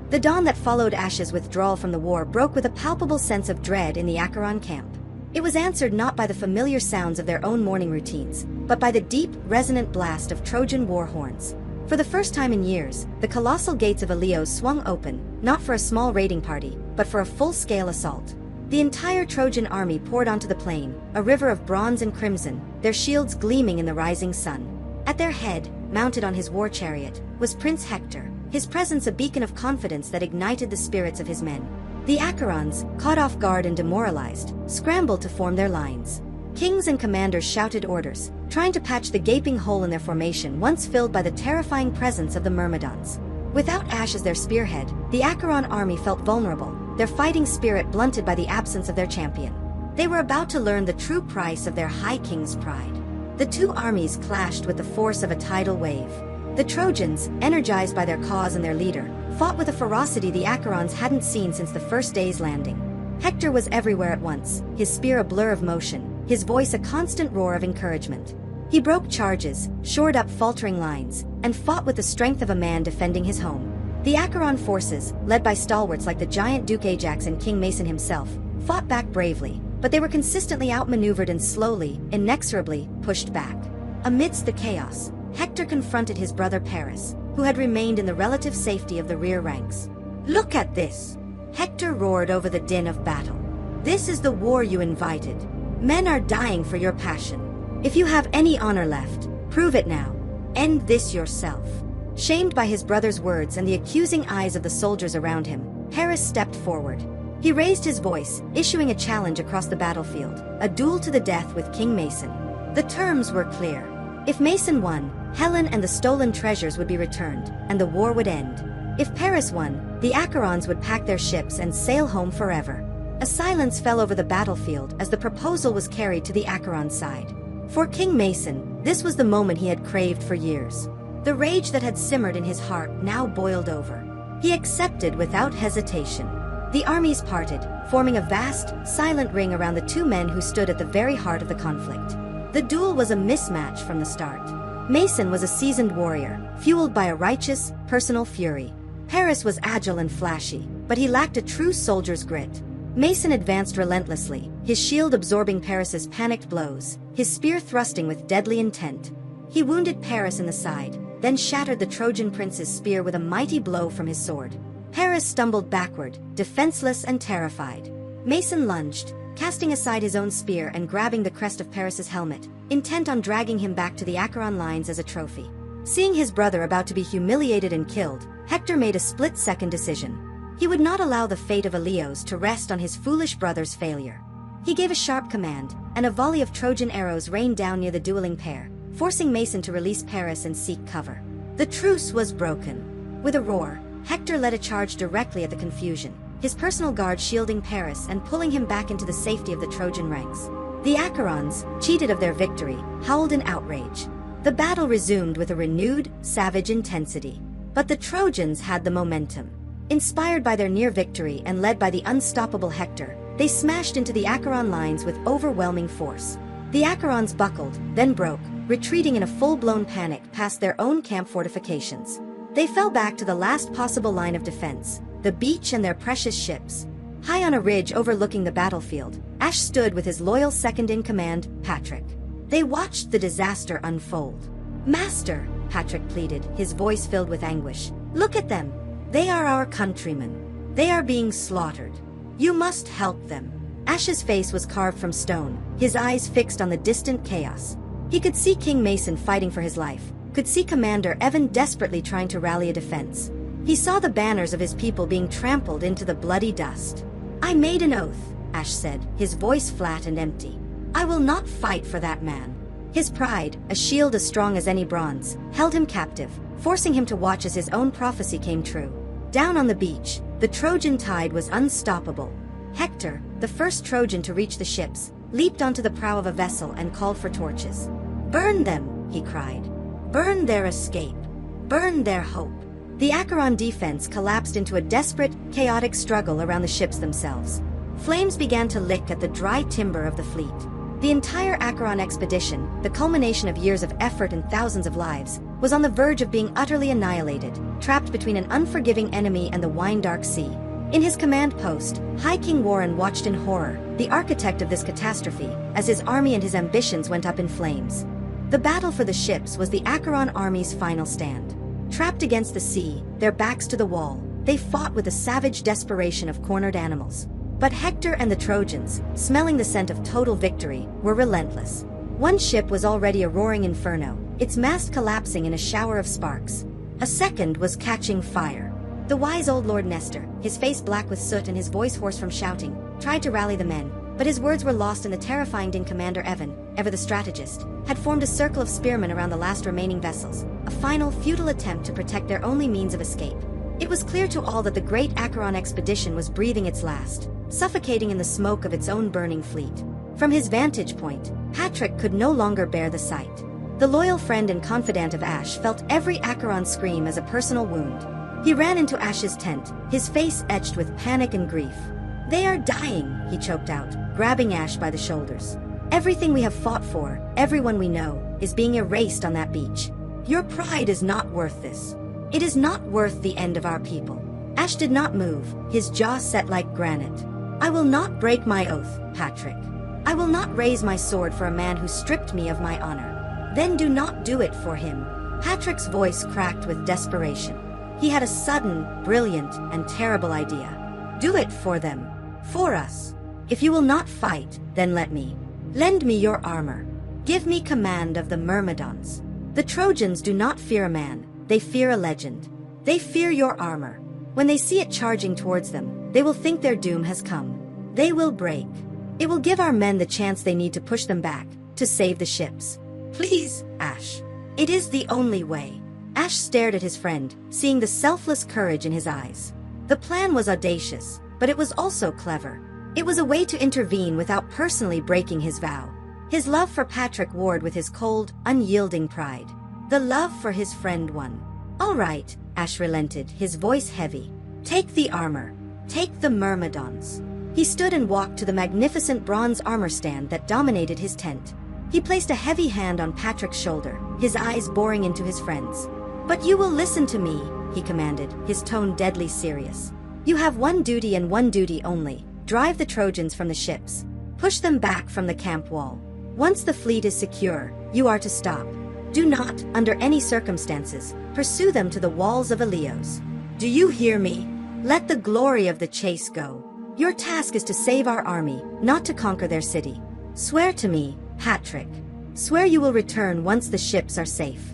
The dawn that followed Ash's withdrawal from the war broke with a palpable sense of dread in the Acheron camp. It was answered not by the familiar sounds of their own morning routines, but by the deep, resonant blast of Trojan war horns. For the first time in years, the colossal gates of Ilios swung open, not for a small raiding party, but for a full-scale assault. The entire Trojan army poured onto the plain, a river of bronze and crimson, their shields gleaming in the rising sun. At their head, mounted on his war chariot, was Prince Hector, his presence a beacon of confidence that ignited the spirits of his men. The Acherons, caught off guard and demoralized, scrambled to form their lines. Kings and commanders shouted orders, trying to patch the gaping hole in their formation once filled by the terrifying presence of the Myrmidons. Without Ash as their spearhead, the Acheron army felt vulnerable, their fighting spirit blunted by the absence of their champion. They were about to learn the true price of their High King's pride. The two armies clashed with the force of a tidal wave. The Trojans, energized by their cause and their leader, fought with a ferocity the Acherons hadn't seen since the first day's landing. Hector was everywhere at once, his spear a blur of motion, his voice a constant roar of encouragement. He broke charges, shored up faltering lines, and fought with the strength of a man defending his home. The Acheron forces, led by stalwarts like the giant Duke Ajax and King Mason himself, fought back bravely, but they were consistently outmaneuvered and slowly, inexorably, pushed back. Amidst the chaos, Hector confronted his brother Paris, who had remained in the relative safety of the rear ranks. "Look at this!" Hector roared over the din of battle. "This is the war you invited. Men are dying for your passion. If you have any honor left, prove it now. End this yourself." Shamed by his brother's words and the accusing eyes of the soldiers around him, Paris stepped forward. He raised his voice, issuing a challenge across the battlefield, a duel to the death with King Mason. The terms were clear. If Mason won, Helen and the stolen treasures would be returned, and the war would end. If Paris won, the Acherons would pack their ships and sail home forever. A silence fell over the battlefield as the proposal was carried to the Acheron side. For King Mason, this was the moment he had craved for years. The rage that had simmered in his heart now boiled over. He accepted without hesitation. The armies parted, forming a vast, silent ring around the two men who stood at the very heart of the conflict. The duel was a mismatch from the start. Mason was a seasoned warrior, fueled by a righteous, personal fury. Paris was agile and flashy, but he lacked a true soldier's grit. Mason advanced relentlessly, his shield absorbing Paris's panicked blows, his spear thrusting with deadly intent. He wounded Paris in the side, then shattered the Trojan prince's spear with a mighty blow from his sword. Paris stumbled backward, defenseless and terrified. Mason lunged, casting aside his own spear and grabbing the crest of Paris's helmet, intent on dragging him back to the Acheron lines as a trophy. Seeing his brother about to be humiliated and killed, Hector made a split-second decision. He would not allow the fate of Ilios to rest on his foolish brother's failure. He gave a sharp command, and a volley of Trojan arrows rained down near the dueling pair, forcing Mason to release Paris and seek cover. The truce was broken. With a roar, Hector led a charge directly at the confusion, his personal guard shielding Paris and pulling him back into the safety of the Trojan ranks. The Acherons, cheated of their victory, howled in outrage. The battle resumed with a renewed, savage intensity. But the Trojans had the momentum. Inspired by their near victory and led by the unstoppable Hector, they smashed into the Acheron lines with overwhelming force. The Acherons buckled, then broke, retreating in a full-blown panic past their own camp fortifications. They fell back to the last possible line of defense, the beach and their precious ships. High on a ridge overlooking the battlefield, Ash stood with his loyal second-in-command, Patrick. They watched the disaster unfold. "Master," Patrick pleaded, his voice filled with anguish, "look at them. They are our countrymen. They are being slaughtered. You must help them." Ash's face was carved from stone, his eyes fixed on the distant chaos. He could see King Mason fighting for his life, could see Commander Evan desperately trying to rally a defense. He saw the banners of his people being trampled into the bloody dust. "I made an oath," Ash said, his voice flat and empty. "I will not fight for that man." His pride, a shield as strong as any bronze, held him captive, forcing him to watch as his own prophecy came true. Down on the beach, the Trojan tide was unstoppable. Hector, the first Trojan to reach the ships, leaped onto the prow of a vessel and called for torches. "Burn them," he cried. "Burn their escape. Burn their hope." The Acheron defense collapsed into a desperate, chaotic struggle around the ships themselves. Flames began to lick at the dry timber of the fleet. The entire Acheron expedition, the culmination of years of effort and thousands of lives, was on the verge of being utterly annihilated, trapped between an unforgiving enemy and the wine-dark sea. In his command post, High King Warren watched in horror, the architect of this catastrophe, as his army and his ambitions went up in flames. The battle for the ships was the Acheron army's final stand. Trapped against the sea, their backs to the wall, they fought with the savage desperation of cornered animals. But Hector and the Trojans, smelling the scent of total victory, were relentless. One ship was already a roaring inferno, its mast collapsing in a shower of sparks. A second was catching fire. The wise old Lord Nestor, his face black with soot and his voice hoarse from shouting, tried to rally the men, but his words were lost in the terrifying din. Commander Evan, ever the strategist, had formed a circle of spearmen around the last remaining vessels, a final, futile attempt to protect their only means of escape. It was clear to all that the great Acheron expedition was breathing its last, suffocating in the smoke of its own burning fleet. From his vantage point, Patrick could no longer bear the sight. The loyal friend and confidant of Ash felt every Acheron scream as a personal wound. He ran into Ash's tent, his face etched with panic and grief. "They are dying," he choked out, grabbing Ash by the shoulders. "Everything we have fought for, everyone we know, is being erased on that beach. Your pride is not worth this. It is not worth the end of our people." Ash did not move, his jaw set like granite. "I will not break my oath, Patrick. I will not raise my sword for a man who stripped me of my honor." "Then do not do it for him." Patrick's voice cracked with desperation. He had a sudden, brilliant, and terrible idea. "Do it for them. For us. If you will not fight, then let me. Lend me your armor. Give me command of the Myrmidons. The Trojans do not fear a man, they fear a legend. They fear your armor. When they see it charging towards them, they will think their doom has come. They will break. It will give our men the chance they need to push them back, to save the ships. Please, Ash. It is the only way." Ash stared at his friend, seeing the selfless courage in his eyes. The plan was audacious, but it was also clever. It was a way to intervene without personally breaking his vow. His love for Patrick warred with his cold, unyielding pride. The love for his friend won. "All right," Ash relented, his voice heavy. "Take the armor. Take the Myrmidons." He stood and walked to the magnificent bronze armor stand that dominated his tent. He placed a heavy hand on Patrick's shoulder, his eyes boring into his friend's. "But you will listen to me," he commanded, his tone deadly serious. "You have one duty and one duty only. Drive the Trojans from the ships. Push them back from the camp wall. Once the fleet is secure, you are to stop. Do not, under any circumstances, pursue them to the walls of Ilios. Do you hear me? Let the glory of the chase go. Your task is to save our army, not to conquer their city. Swear to me, Patrick. Swear you will return once the ships are safe."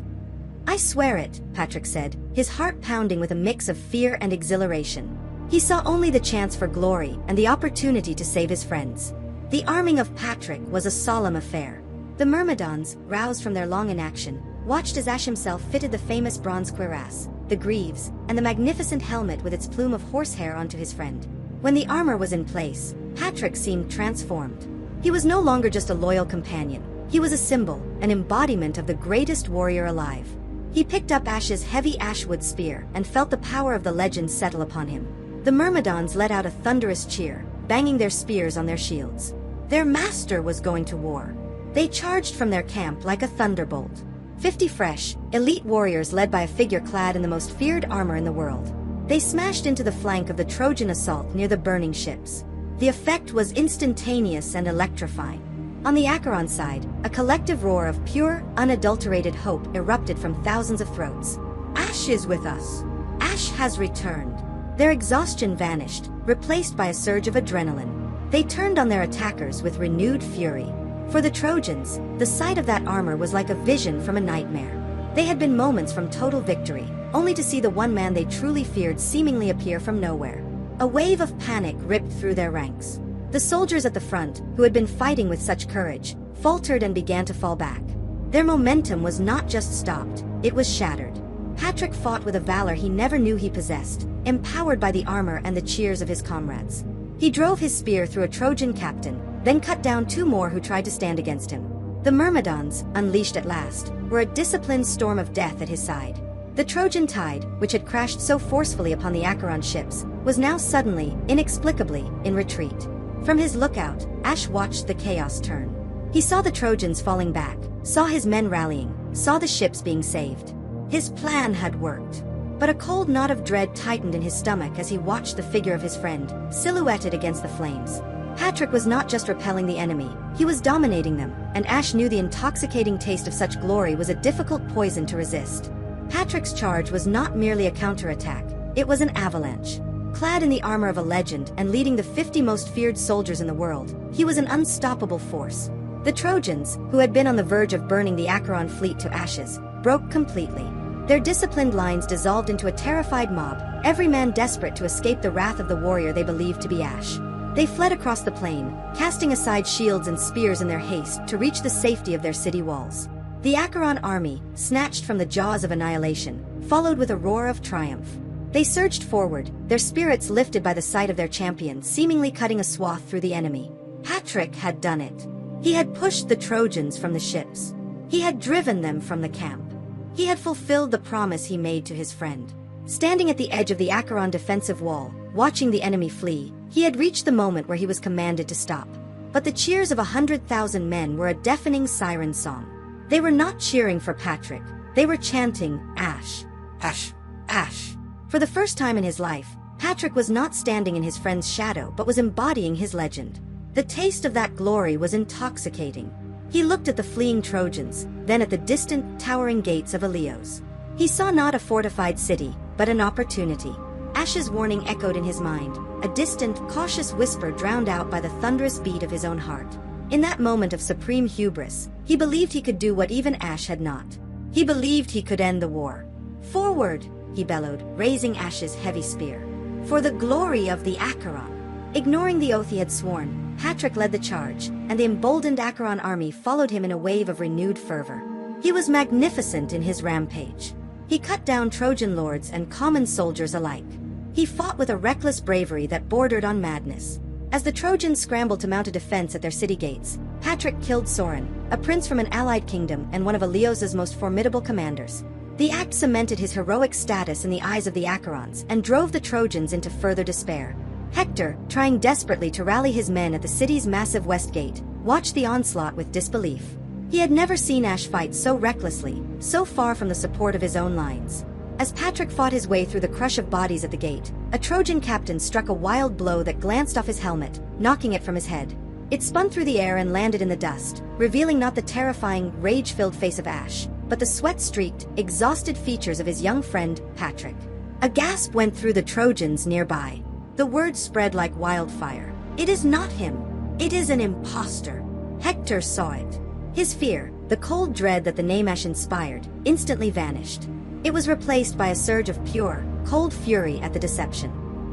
"I swear it," Patrick said, his heart pounding with a mix of fear and exhilaration. He saw only the chance for glory and the opportunity to save his friends. The arming of Patrick was a solemn affair. The Myrmidons, roused from their long inaction, watched as Ash himself fitted the famous bronze cuirass, the greaves, and the magnificent helmet with its plume of horsehair onto his friend. When the armor was in place, Patrick seemed transformed. He was no longer just a loyal companion. He was a symbol, an embodiment of the greatest warrior alive. He picked up Ash's heavy ashwood spear and felt the power of the legend settle upon him. The Myrmidons let out a thunderous cheer, banging their spears on their shields. Their master was going to war. They charged from their camp like a thunderbolt. 50 fresh, elite warriors led by a figure clad in the most feared armor in the world. They smashed into the flank of the Trojan assault near the burning ships. The effect was instantaneous and electrifying. On the Acheron side, a collective roar of pure, unadulterated hope erupted from thousands of throats. "Ash is with us. Ash has returned." Their exhaustion vanished, replaced by a surge of adrenaline. They turned on their attackers with renewed fury. For the Trojans, the sight of that armor was like a vision from a nightmare. They had been moments from total victory, only to see the one man they truly feared seemingly appear from nowhere. A wave of panic ripped through their ranks. The soldiers at the front, who had been fighting with such courage, faltered and began to fall back. Their momentum was not just stopped, it was shattered. Patrick fought with a valor he never knew he possessed, empowered by the armor and the cheers of his comrades. He drove his spear through a Trojan captain, then cut down 2 more who tried to stand against him. The Myrmidons, unleashed at last, were a disciplined storm of death at his side. The Trojan tide, which had crashed so forcefully upon the Acheron ships, was now suddenly, inexplicably, in retreat. From his lookout, Ash watched the chaos turn. He saw the Trojans falling back, saw his men rallying, saw the ships being saved. His plan had worked. But a cold knot of dread tightened in his stomach as he watched the figure of his friend, silhouetted against the flames. Patrick was not just repelling the enemy, he was dominating them, and Ash knew the intoxicating taste of such glory was a difficult poison to resist. Patrick's charge was not merely a counterattack, it was an avalanche. Clad in the armor of a legend and leading the 50 most feared soldiers in the world, he was an unstoppable force. The Trojans, who had been on the verge of burning the Acheron fleet to ashes, broke completely. Their disciplined lines dissolved into a terrified mob, every man desperate to escape the wrath of the warrior they believed to be Ash. They fled across the plain, casting aside shields and spears in their haste to reach the safety of their city walls. The Acheron army, snatched from the jaws of annihilation, followed with a roar of triumph. They surged forward, their spirits lifted by the sight of their champion seemingly cutting a swath through the enemy. Patrick had done it. He had pushed the Trojans from the ships. He had driven them from the camp. He had fulfilled the promise he made to his friend. Standing at the edge of the Acheron defensive wall, watching the enemy flee, he had reached the moment where he was commanded to stop. But the cheers of 100,000 men were a deafening siren song. They were not cheering for Patrick. They were chanting, "Ash! Ash! Ash!" For the first time in his life, Patrick was not standing in his friend's shadow but was embodying his legend. The taste of that glory was intoxicating. He looked at the fleeing Trojans, then at the distant, towering gates of Ilios. He saw not a fortified city, but an opportunity. Ash's warning echoed in his mind, a distant, cautious whisper drowned out by the thunderous beat of his own heart. In that moment of supreme hubris, he believed he could do what even Ash had not. He believed he could end the war. "Forward!" he bellowed, raising Ash's heavy spear. "For the glory of the Acheron!" Ignoring the oath he had sworn, Patrick led the charge, and the emboldened Acheron army followed him in a wave of renewed fervor. He was magnificent in his rampage. He cut down Trojan lords and common soldiers alike. He fought with a reckless bravery that bordered on madness. As the Trojans scrambled to mount a defense at their city gates, Patrick killed Sorin, a prince from an allied kingdom and one of Ilios' most formidable commanders. The act cemented his heroic status in the eyes of the Acherons and drove the Trojans into further despair. Hector, trying desperately to rally his men at the city's massive west gate, watched the onslaught with disbelief. He had never seen Ash fight so recklessly, so far from the support of his own lines. As Patrick fought his way through the crush of bodies at the gate, a Trojan captain struck a wild blow that glanced off his helmet, knocking it from his head. It spun through the air and landed in the dust, revealing not the terrifying, rage-filled face of Ash, but the sweat-streaked, exhausted features of his young friend, Patrick. A gasp went through the Trojans nearby. The word spread like wildfire. "It is not him. It is an impostor." Hector saw it. His fear, the cold dread that the name Ash inspired, instantly vanished. It was replaced by a surge of pure, cold fury at the deception.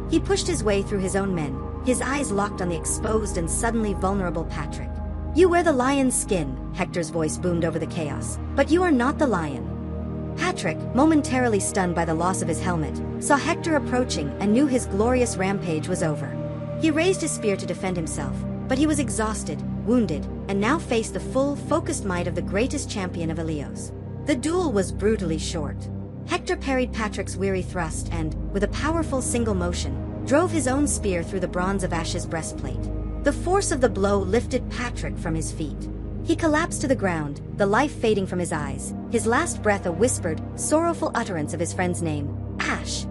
He pushed his way through his own men, his eyes locked on the exposed and suddenly vulnerable Patrick. "You wear the lion's skin," Hector's voice boomed over the chaos, "but you are not the lion." Patrick, momentarily stunned by the loss of his helmet, saw Hector approaching and knew his glorious rampage was over. He raised his spear to defend himself, but he was exhausted, wounded, and now faced the full, focused might of the greatest champion of Ilios. The duel was brutally short. Hector parried Patrick's weary thrust and, with a powerful single motion, drove his own spear through the bronze of Ash's breastplate. The force of the blow lifted Patrick from his feet. He collapsed to the ground, the life fading from his eyes, his last breath a whispered, sorrowful utterance of his friend's name, Ash.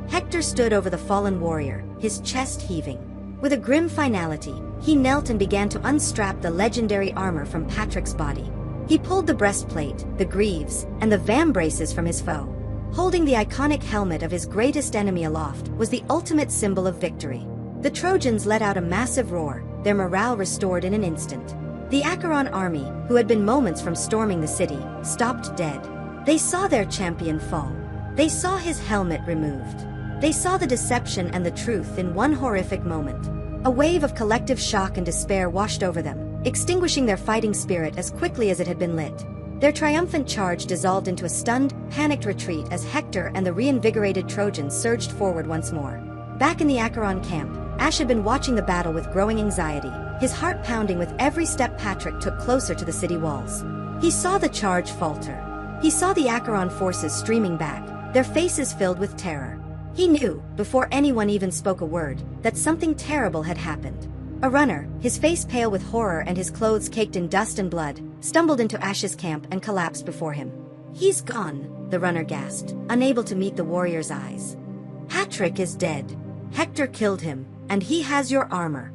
Hector stood over the fallen warrior, his chest heaving. With a grim finality, he knelt and began to unstrap the legendary armor from Patrick's body. He pulled the breastplate, the greaves, and the vambraces from his foe. Holding the iconic helmet of his greatest enemy aloft was the ultimate symbol of victory. The Trojans let out a massive roar, their morale restored in an instant. The Acheron army, who had been moments from storming the city, stopped dead. They saw their champion fall. They saw his helmet removed. They saw the deception and the truth in one horrific moment. A wave of collective shock and despair washed over them, extinguishing their fighting spirit as quickly as it had been lit. Their triumphant charge dissolved into a stunned, panicked retreat as Hector and the reinvigorated Trojans surged forward once more. Back in the Acheron camp, Ash had been watching the battle with growing anxiety, his heart pounding with every step Patrick took closer to the city walls. He saw the charge falter. He saw the Acheron forces streaming back, their faces filled with terror. He knew, before anyone even spoke a word, that something terrible had happened. A runner, his face pale with horror and his clothes caked in dust and blood, stumbled into Ash's camp and collapsed before him. "He's gone," the runner gasped, unable to meet the warrior's eyes. "Patrick is dead. Hector killed him, and he has your armor."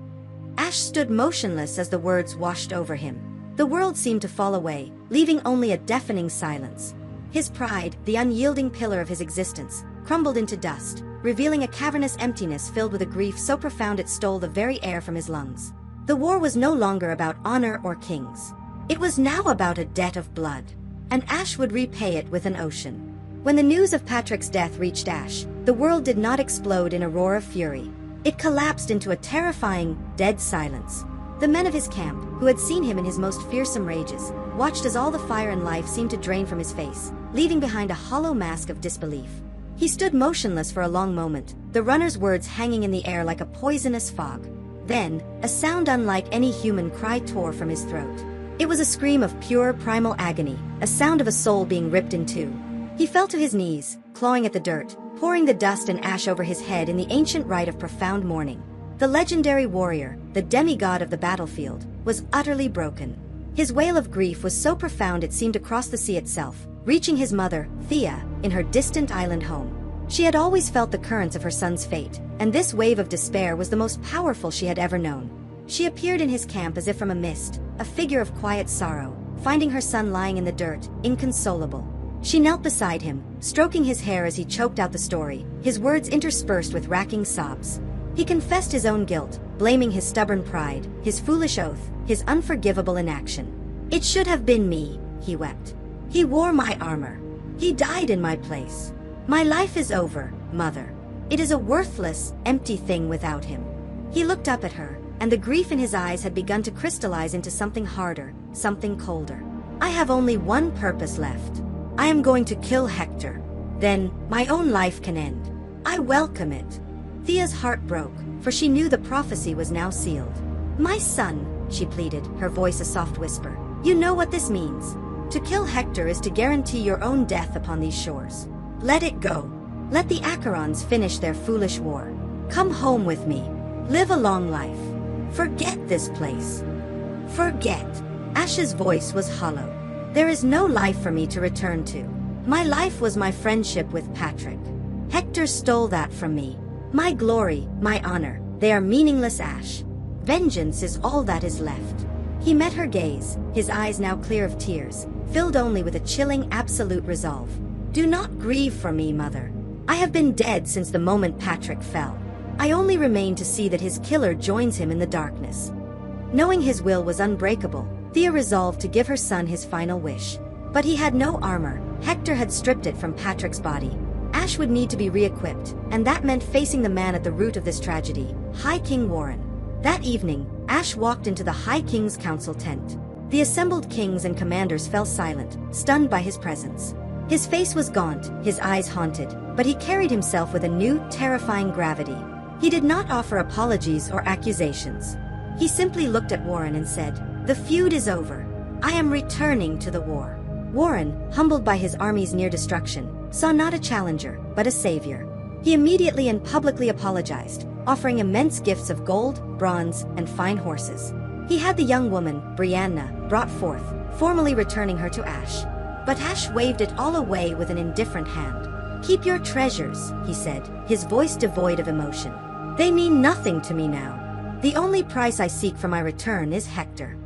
Ash stood motionless as the words washed over him. The world seemed to fall away, leaving only a deafening silence. His pride, the unyielding pillar of his existence, crumbled into dust, revealing a cavernous emptiness filled with a grief so profound it stole the very air from his lungs. The war was no longer about honor or kings. It was now about a debt of blood, and Ash would repay it with an ocean. When the news of Patrick's death reached Ash, the world did not explode in a roar of fury. It collapsed into a terrifying, dead silence. The men of his camp, who had seen him in his most fearsome rages, watched as all the fire and life seemed to drain from his face, leaving behind a hollow mask of disbelief. He stood motionless for a long moment, the runner's words hanging in the air like a poisonous fog. Then, a sound unlike any human cry tore from his throat. It was a scream of pure, primal agony, a sound of a soul being ripped in two. He fell to his knees, clawing at the dirt, pouring the dust and ash over his head in the ancient rite of profound mourning. The legendary warrior, the demigod of the battlefield, was utterly broken. His wail of grief was so profound it seemed to cross the sea itself, reaching his mother, Thea, in her distant island home. She had always felt the currents of her son's fate, and this wave of despair was the most powerful she had ever known. She appeared in his camp as if from a mist, a figure of quiet sorrow, finding her son lying in the dirt, inconsolable. She knelt beside him, stroking his hair as he choked out the story, his words interspersed with racking sobs. He confessed his own guilt, blaming his stubborn pride, his foolish oath, his unforgivable inaction. "It should have been me," he wept. "He wore my armor. He died in my place. My life is over, mother. It is a worthless, empty thing without him." He looked up at her, and the grief in his eyes had begun to crystallize into something harder, something colder. "I have only one purpose left. I am going to kill Hector. Then, my own life can end. I welcome it." Thea's heart broke, for she knew the prophecy was now sealed. "My son," she pleaded, her voice a soft whisper, "you know what this means. To kill Hector is to guarantee your own death upon these shores. Let it go. Let the Acherons finish their foolish war. Come home with me. Live a long life. Forget this place. Forget." Ash's voice was hollow. "There is no life for me to return to. My life was my friendship with Patrick. Hector stole that from me. My glory, my honor, they are meaningless, Ash. Vengeance is all that is left." He met her gaze, his eyes now clear of tears, filled only with a chilling absolute resolve. "Do not grieve for me, mother. I have been dead since the moment Patrick fell. I only remain to see that his killer joins him in the darkness." Knowing his will was unbreakable, Thea resolved to give her son his final wish. But he had no armor. Hector had stripped it from Patrick's body. Ash would need to be re-equipped, and that meant facing the man at the root of this tragedy, High King Warren. That evening, Ash walked into the High King's council tent. The assembled kings and commanders fell silent, stunned by his presence. His face was gaunt, his eyes haunted, but he carried himself with a new, terrifying gravity. He did not offer apologies or accusations. He simply looked at Warren and said, "The feud is over. I am returning to the war." Warren, humbled by his army's near destruction, saw not a challenger, but a savior. He immediately and publicly apologized, offering immense gifts of gold, bronze, and fine horses. He had the young woman, Brianna, brought forth, formally returning her to Ash. But Ash waved it all away with an indifferent hand. "Keep your treasures," he said, his voice devoid of emotion. "They mean nothing to me now. The only price I seek for my return is Hector."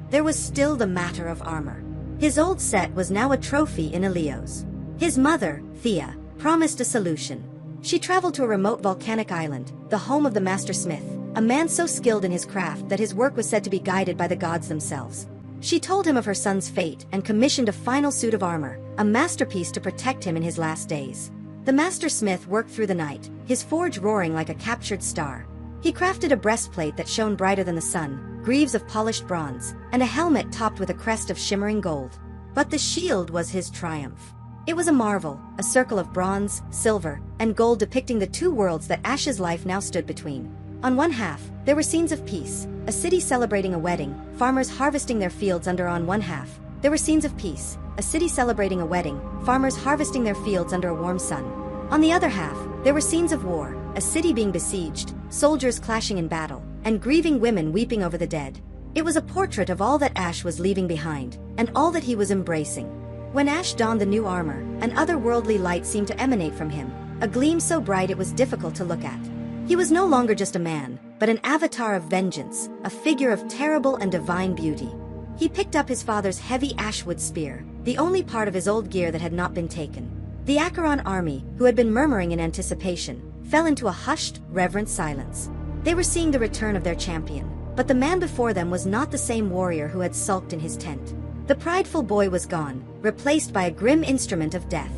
There was still the matter of armor. His old set was now a trophy in Ilios. His mother, Thea, promised a solution. She traveled to a remote volcanic island, the home of the master smith, a man so skilled in his craft that his work was said to be guided by the gods themselves. She told him of her son's fate and commissioned a final suit of armor, a masterpiece to protect him in his last days. The master smith worked through the night, his forge roaring like a captured star. He crafted a breastplate that shone brighter than the sun, greaves of polished bronze, and a helmet topped with a crest of shimmering gold. But the shield was his triumph. It was a marvel, a circle of bronze, silver, and gold depicting the two worlds that Ash's life now stood between. On one half, there were scenes of peace, a city celebrating a wedding, farmers harvesting their fields under. On one half, there were scenes of peace, a city celebrating a wedding, farmers harvesting their fields under a warm sun. On the other half, there were scenes of war, a city being besieged, soldiers clashing in battle, and grieving women weeping over the dead. It was a portrait of all that Ash was leaving behind, and all that he was embracing. When Ash donned the new armor, an otherworldly light seemed to emanate from him, a gleam so bright it was difficult to look at. He was no longer just a man, but an avatar of vengeance, a figure of terrible and divine beauty. He picked up his father's heavy ashwood spear, the only part of his old gear that had not been taken. The Acheron army, who had been murmuring in anticipation, fell into a hushed, reverent silence. They were seeing the return of their champion, but the man before them was not the same warrior who had sulked in his tent. The prideful boy was gone, replaced by a grim instrument of death.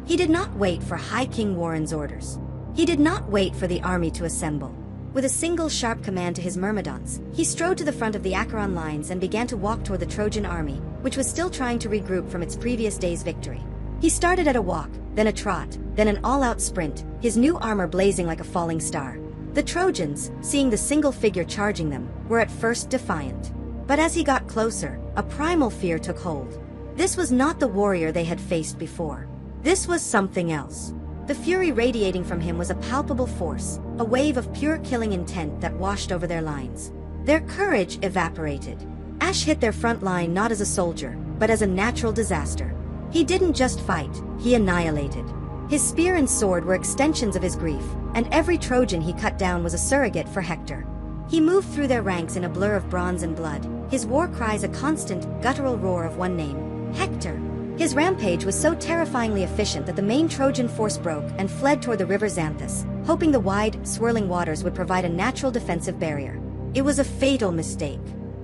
He did not wait for High King Warren's orders. He did not wait for the army to assemble. With a single sharp command to his myrmidons, he strode to the front of the Acheron lines and began to walk toward the Trojan army, which was still trying to regroup from its previous day's victory. He started at a walk, then a trot, then an all-out sprint, his new armor blazing like a falling star. The Trojans, seeing the single figure charging them, were at first defiant. But as he got closer, a primal fear took hold. This was not the warrior they had faced before. This was something else. The fury radiating from him was a palpable force, a wave of pure killing intent that washed over their lines. Their courage evaporated. Ash hit their front line not as a soldier, but as a natural disaster. He didn't just fight, he annihilated. His spear and sword were extensions of his grief, and every Trojan he cut down was a surrogate for Hector. He moved through their ranks in a blur of bronze and blood, his war cries a constant, guttural roar of one name: Hector. His rampage was so terrifyingly efficient that the main Trojan force broke and fled toward the river Xanthus, hoping the wide, swirling waters would provide a natural defensive barrier. It was a fatal mistake.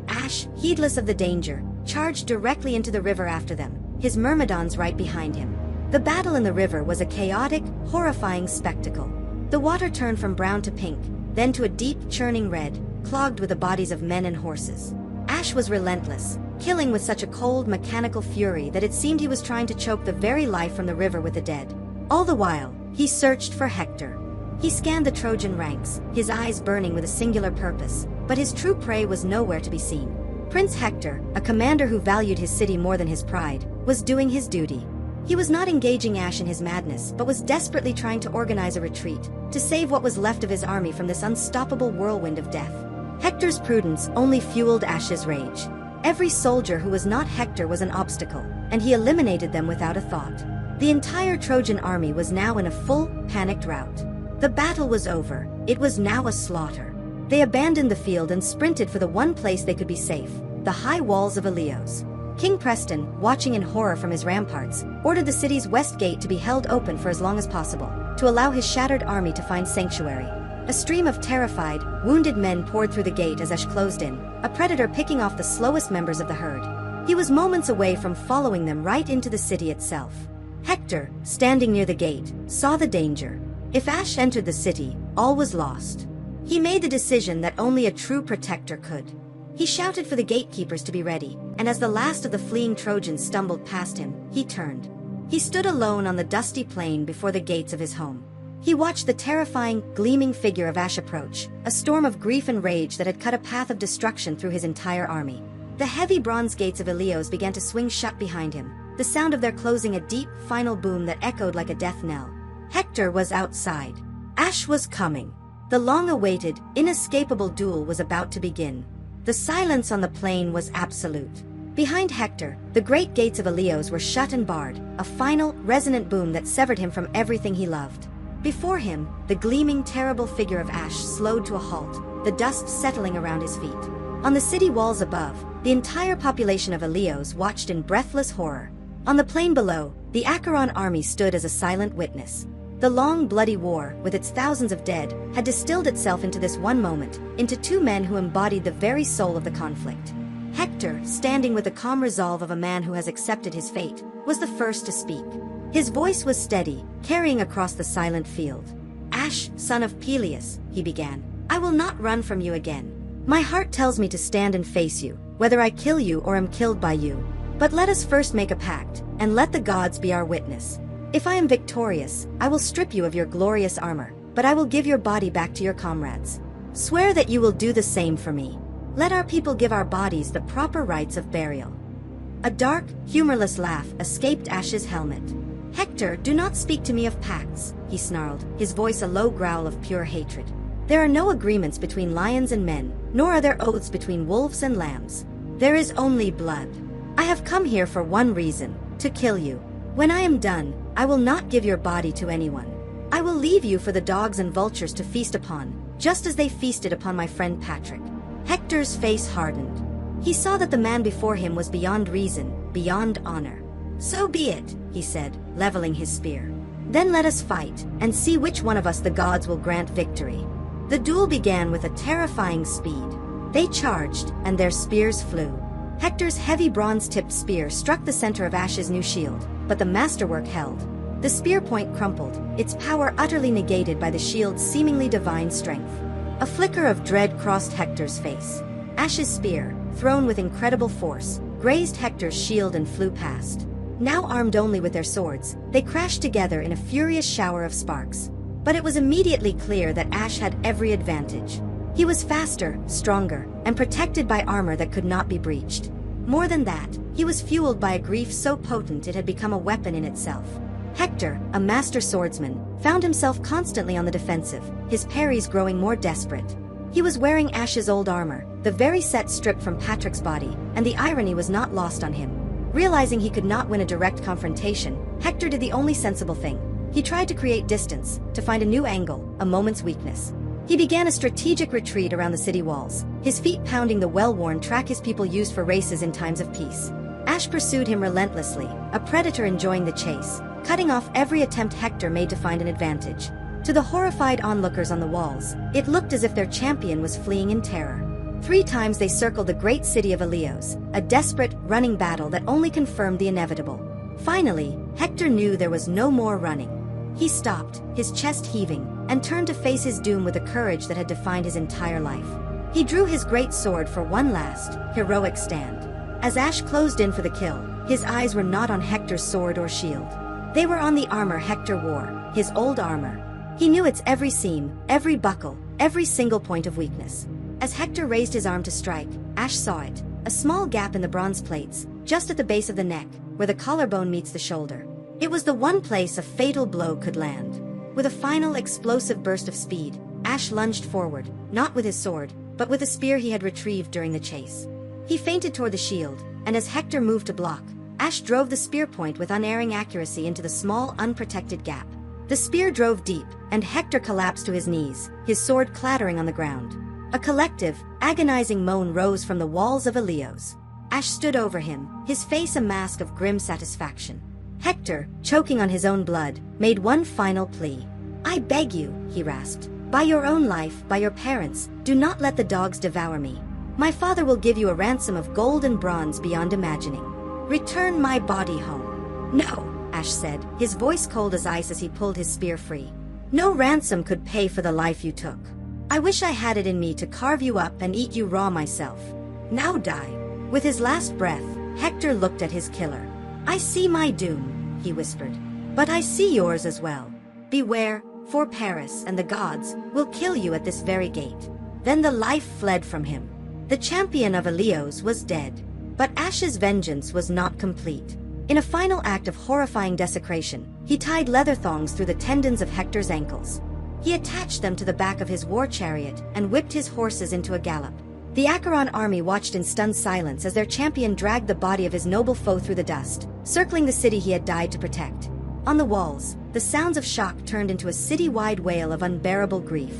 Ash, heedless of the danger, charged directly into the river after them, his myrmidons right behind him. The battle in the river was a chaotic, horrifying spectacle. The water turned from brown to pink, then to a deep, churning red, clogged with the bodies of men and horses. Ash was relentless, killing with such a cold, mechanical fury that it seemed he was trying to choke the very life from the river with the dead. All the while, he searched for Hector. He scanned the Trojan ranks, his eyes burning with a singular purpose, but his true prey was nowhere to be seen. Prince Hector, a commander who valued his city more than his pride, was doing his duty. He was not engaging Ash in his madness, but was desperately trying to organize a retreat, to save what was left of his army from this unstoppable whirlwind of death. Hector's prudence only fueled Ash's rage. Every soldier who was not Hector was an obstacle, and he eliminated them without a thought. The entire Trojan army was now in a full, panicked rout. The battle was over. It was now a slaughter. They abandoned the field and sprinted for the one place they could be safe, the high walls of Ilios. King Preston, watching in horror from his ramparts, ordered the city's west gate to be held open for as long as possible, to allow his shattered army to find sanctuary. A stream of terrified, wounded men poured through the gate as Ash closed in, a predator picking off the slowest members of the herd. He was moments away from following them right into the city itself. Hector, standing near the gate, saw the danger. If Ash entered the city, all was lost. He made the decision that only a true protector could. He shouted for the gatekeepers to be ready, and as the last of the fleeing Trojans stumbled past him, he turned. He stood alone on the dusty plain before the gates of his home. He watched the terrifying, gleaming figure of Ash approach, a storm of grief and rage that had cut a path of destruction through his entire army. The heavy bronze gates of Ilios began to swing shut behind him, the sound of their closing a deep, final boom that echoed like a death knell. Hector was outside. Ash was coming. The long-awaited, inescapable duel was about to begin. The silence on the plain was absolute. Behind Hector, the great gates of Ilios were shut and barred, a final, resonant boom that severed him from everything he loved. Before him, the gleaming, terrible figure of Ash slowed to a halt, the dust settling around his feet. On the city walls above, the entire population of Ilios watched in breathless horror. On the plain below, the Acheron army stood as a silent witness. The long, bloody war, with its thousands of dead, had distilled itself into this one moment, into two men who embodied the very soul of the conflict. Hector, standing with the calm resolve of a man who has accepted his fate, was the first to speak. His voice was steady, carrying across the silent field. "Ash, son of Peleus," he began, "I will not run from you again. My heart tells me to stand and face you, whether I kill you or am killed by you. But let us first make a pact, and let the gods be our witness. If I am victorious, I will strip you of your glorious armor, but I will give your body back to your comrades. Swear that you will do the same for me. Let our people give our bodies the proper rites of burial." A dark, humorless laugh escaped Ash's helmet. "Hector, do not speak to me of pacts," he snarled, his voice a low growl of pure hatred. There are no agreements between lions and men, nor are there oaths between wolves and lambs. There is only blood. I have come here for one reason, to kill you. When I am done, I will not give your body to anyone. I will leave you for the dogs and vultures to feast upon, just as they feasted upon my friend Patrick. Hector's face hardened. He saw that the man before him was beyond reason, beyond honor. So be it, he said, leveling his spear. Then let us fight, and see which one of us the gods will grant victory. The duel began with a terrifying speed. They charged, and their spears flew. Hector's heavy bronze-tipped spear struck the center of Ash's new shield, but the masterwork held. The spear point crumpled, its power utterly negated by the shield's seemingly divine strength. A flicker of dread crossed Hector's face. Ash's spear, thrown with incredible force, grazed Hector's shield and flew past. Now armed only with their swords, they crashed together in a furious shower of sparks. But it was immediately clear that Ash had every advantage. He was faster, stronger, and protected by armor that could not be breached. More than that, he was fueled by a grief so potent it had become a weapon in itself. Hector, a master swordsman, found himself constantly on the defensive, his parries growing more desperate. He was wearing Ash's old armor, the very set stripped from Patrick's body, and the irony was not lost on him. Realizing he could not win a direct confrontation, Hector did the only sensible thing. He tried to create distance, to find a new angle, a moment's weakness. He began a strategic retreat around the city walls, his feet pounding the well-worn track his people used for races in times of peace. Ash pursued him relentlessly, a predator enjoying the chase, cutting off every attempt Hector made to find an advantage. To the horrified onlookers on the walls, it looked as if their champion was fleeing in terror. 3 times they circled the great city of Ilios, a desperate, running battle that only confirmed the inevitable. Finally, Hector knew there was no more running. He stopped, his chest heaving, and turned to face his doom with a courage that had defined his entire life. He drew his great sword for one last, heroic stand. As Ash closed in for the kill, his eyes were not on Hector's sword or shield. They were on the armor Hector wore, his old armor. He knew its every seam, every buckle, every single point of weakness. As Hector raised his arm to strike, Ash saw it, a small gap in the bronze plates, just at the base of the neck, where the collarbone meets the shoulder. It was the one place a fatal blow could land. With a final explosive burst of speed, Ash lunged forward, not with his sword, but with a spear he had retrieved during the chase. He feinted toward the shield, and as Hector moved to block, Ash drove the spear point with unerring accuracy into the small, unprotected gap. The spear drove deep, and Hector collapsed to his knees, his sword clattering on the ground. A collective, agonizing moan rose from the walls of Ilios. Ash stood over him, his face a mask of grim satisfaction. Hector, choking on his own blood, made one final plea. "I beg you," he rasped. "By your own life, by your parents, do not let the dogs devour me. My father will give you a ransom of gold and bronze beyond imagining. Return my body home." "No," Ash said, his voice cold as ice as he pulled his spear free. "No ransom could pay for the life you took. I wish I had it in me to carve you up and eat you raw myself. Now die." With his last breath, Hector looked at his killer. "I see my doom," he whispered. "But I see yours as well. Beware, for Paris and the gods will kill you at this very gate." Then the life fled from him. The champion of Ilios was dead. But Ash's vengeance was not complete. In a final act of horrifying desecration, he tied leather thongs through the tendons of Hector's ankles. He attached them to the back of his war chariot and whipped his horses into a gallop. The Acheron army watched in stunned silence as their champion dragged the body of his noble foe through the dust, circling the city he had died to protect. On the walls, the sounds of shock turned into a city-wide wail of unbearable grief.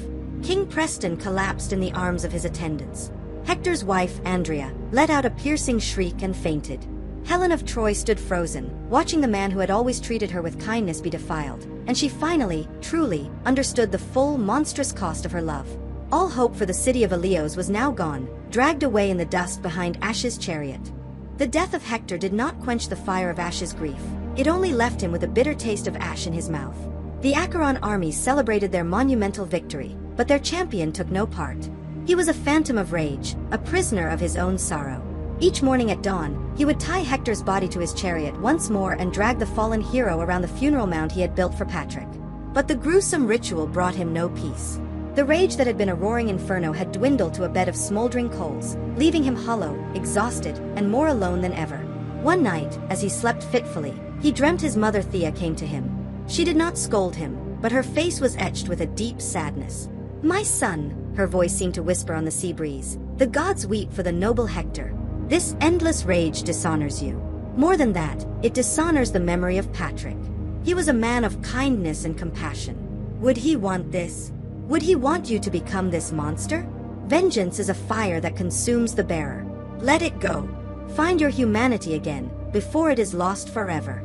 King Preston collapsed in the arms of his attendants. Hector's wife, Andrea, let out a piercing shriek and fainted. Helen of Troy stood frozen, watching the man who had always treated her with kindness be defiled, and she finally, truly, understood the full, monstrous cost of her love. All hope for the city of Ilios was now gone, dragged away in the dust behind Ash's chariot. The death of Hector did not quench the fire of Ash's grief. It only left him with a bitter taste of ash in his mouth. The Acheron army celebrated their monumental victory, but their champion took no part. He was a phantom of rage, a prisoner of his own sorrow. Each morning at dawn, he would tie Hector's body to his chariot once more and drag the fallen hero around the funeral mound he had built for Patrick. But the gruesome ritual brought him no peace. The rage that had been a roaring inferno had dwindled to a bed of smoldering coals, leaving him hollow, exhausted, and more alone than ever. One night, as he slept fitfully, he dreamt his mother Thea came to him. She did not scold him, but her face was etched with a deep sadness. My son, her voice seemed to whisper on the sea breeze, the gods weep for the noble Hector. This endless rage dishonors you. More than that, it dishonors the memory of Patrick. He was a man of kindness and compassion. Would he want this? Would he want you to become this monster? Vengeance is a fire that consumes the bearer. Let it go. Find your humanity again, before it is lost forever.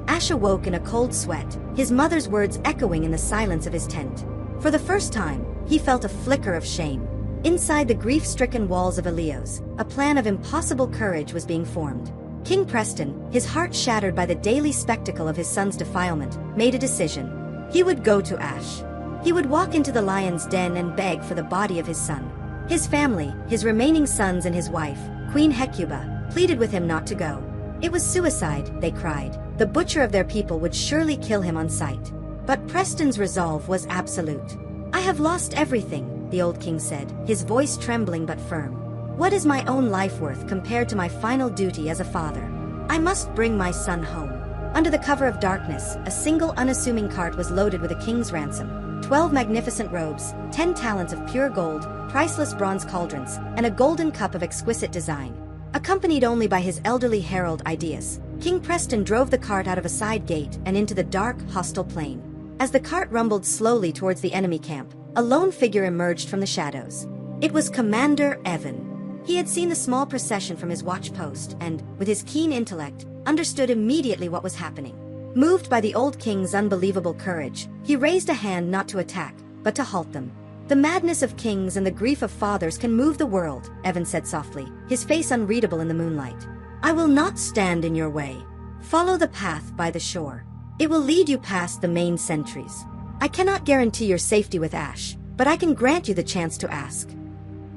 Ash awoke in a cold sweat, his mother's words echoing in the silence of his tent. For the first time, he felt a flicker of shame. Inside the grief-stricken walls of Ilios, a plan of impossible courage was being formed. King Preston, his heart shattered by the daily spectacle of his son's defilement, made a decision. He would go to Ash. He would walk into the lion's den and beg for the body of his son. His family, his remaining sons and his wife, Queen Hecuba, pleaded with him not to go. It was suicide, they cried. The butcher of their people would surely kill him on sight. But Preston's resolve was absolute. I have lost everything, the old king said, his voice trembling but firm. What is my own life worth compared to my final duty as a father? I must bring my son home. Under the cover of darkness, a single unassuming cart was loaded with a king's ransom. 12 magnificent robes, 10 talents of pure gold, priceless bronze cauldrons, and a golden cup of exquisite design. Accompanied only by his elderly herald Ilios, King Preston drove the cart out of a side gate and into the dark, hostile plain. As the cart rumbled slowly towards the enemy camp, a lone figure emerged from the shadows. It was Commander Evan. He had seen the small procession from his watch post and, with his keen intellect, understood immediately what was happening. Moved by the old king's unbelievable courage, he raised a hand not to attack, but to halt them. The madness of kings and the grief of fathers can move the world, Evan said softly, his face unreadable in the moonlight. I will not stand in your way. Follow the path by the shore. It will lead you past the main sentries. I cannot guarantee your safety with Ash, but I can grant you the chance to ask.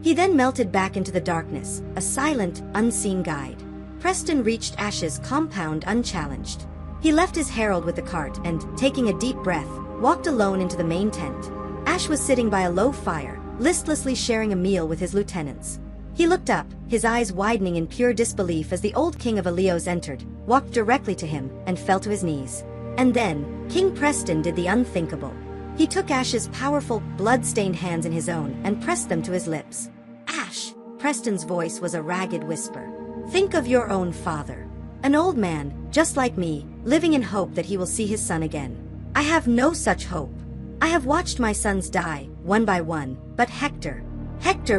He then melted back into the darkness, a silent, unseen guide. Preston reached Ash's compound unchallenged. He left his herald with the cart and, taking a deep breath, walked alone into the main tent. Ash was sitting by a low fire, listlessly sharing a meal with his lieutenants. He looked up, his eyes widening in pure disbelief as the old king of Ilios entered, walked directly to him, and fell to his knees. And then, King Preston did the unthinkable. He took Ash's powerful, blood-stained hands in his own and pressed them to his lips. Ash, Preston's voice was a ragged whisper. Think of your own father. An old man, just like me, living in hope that he will see his son again. I have no such hope. I have watched my sons die, one by one, but Hector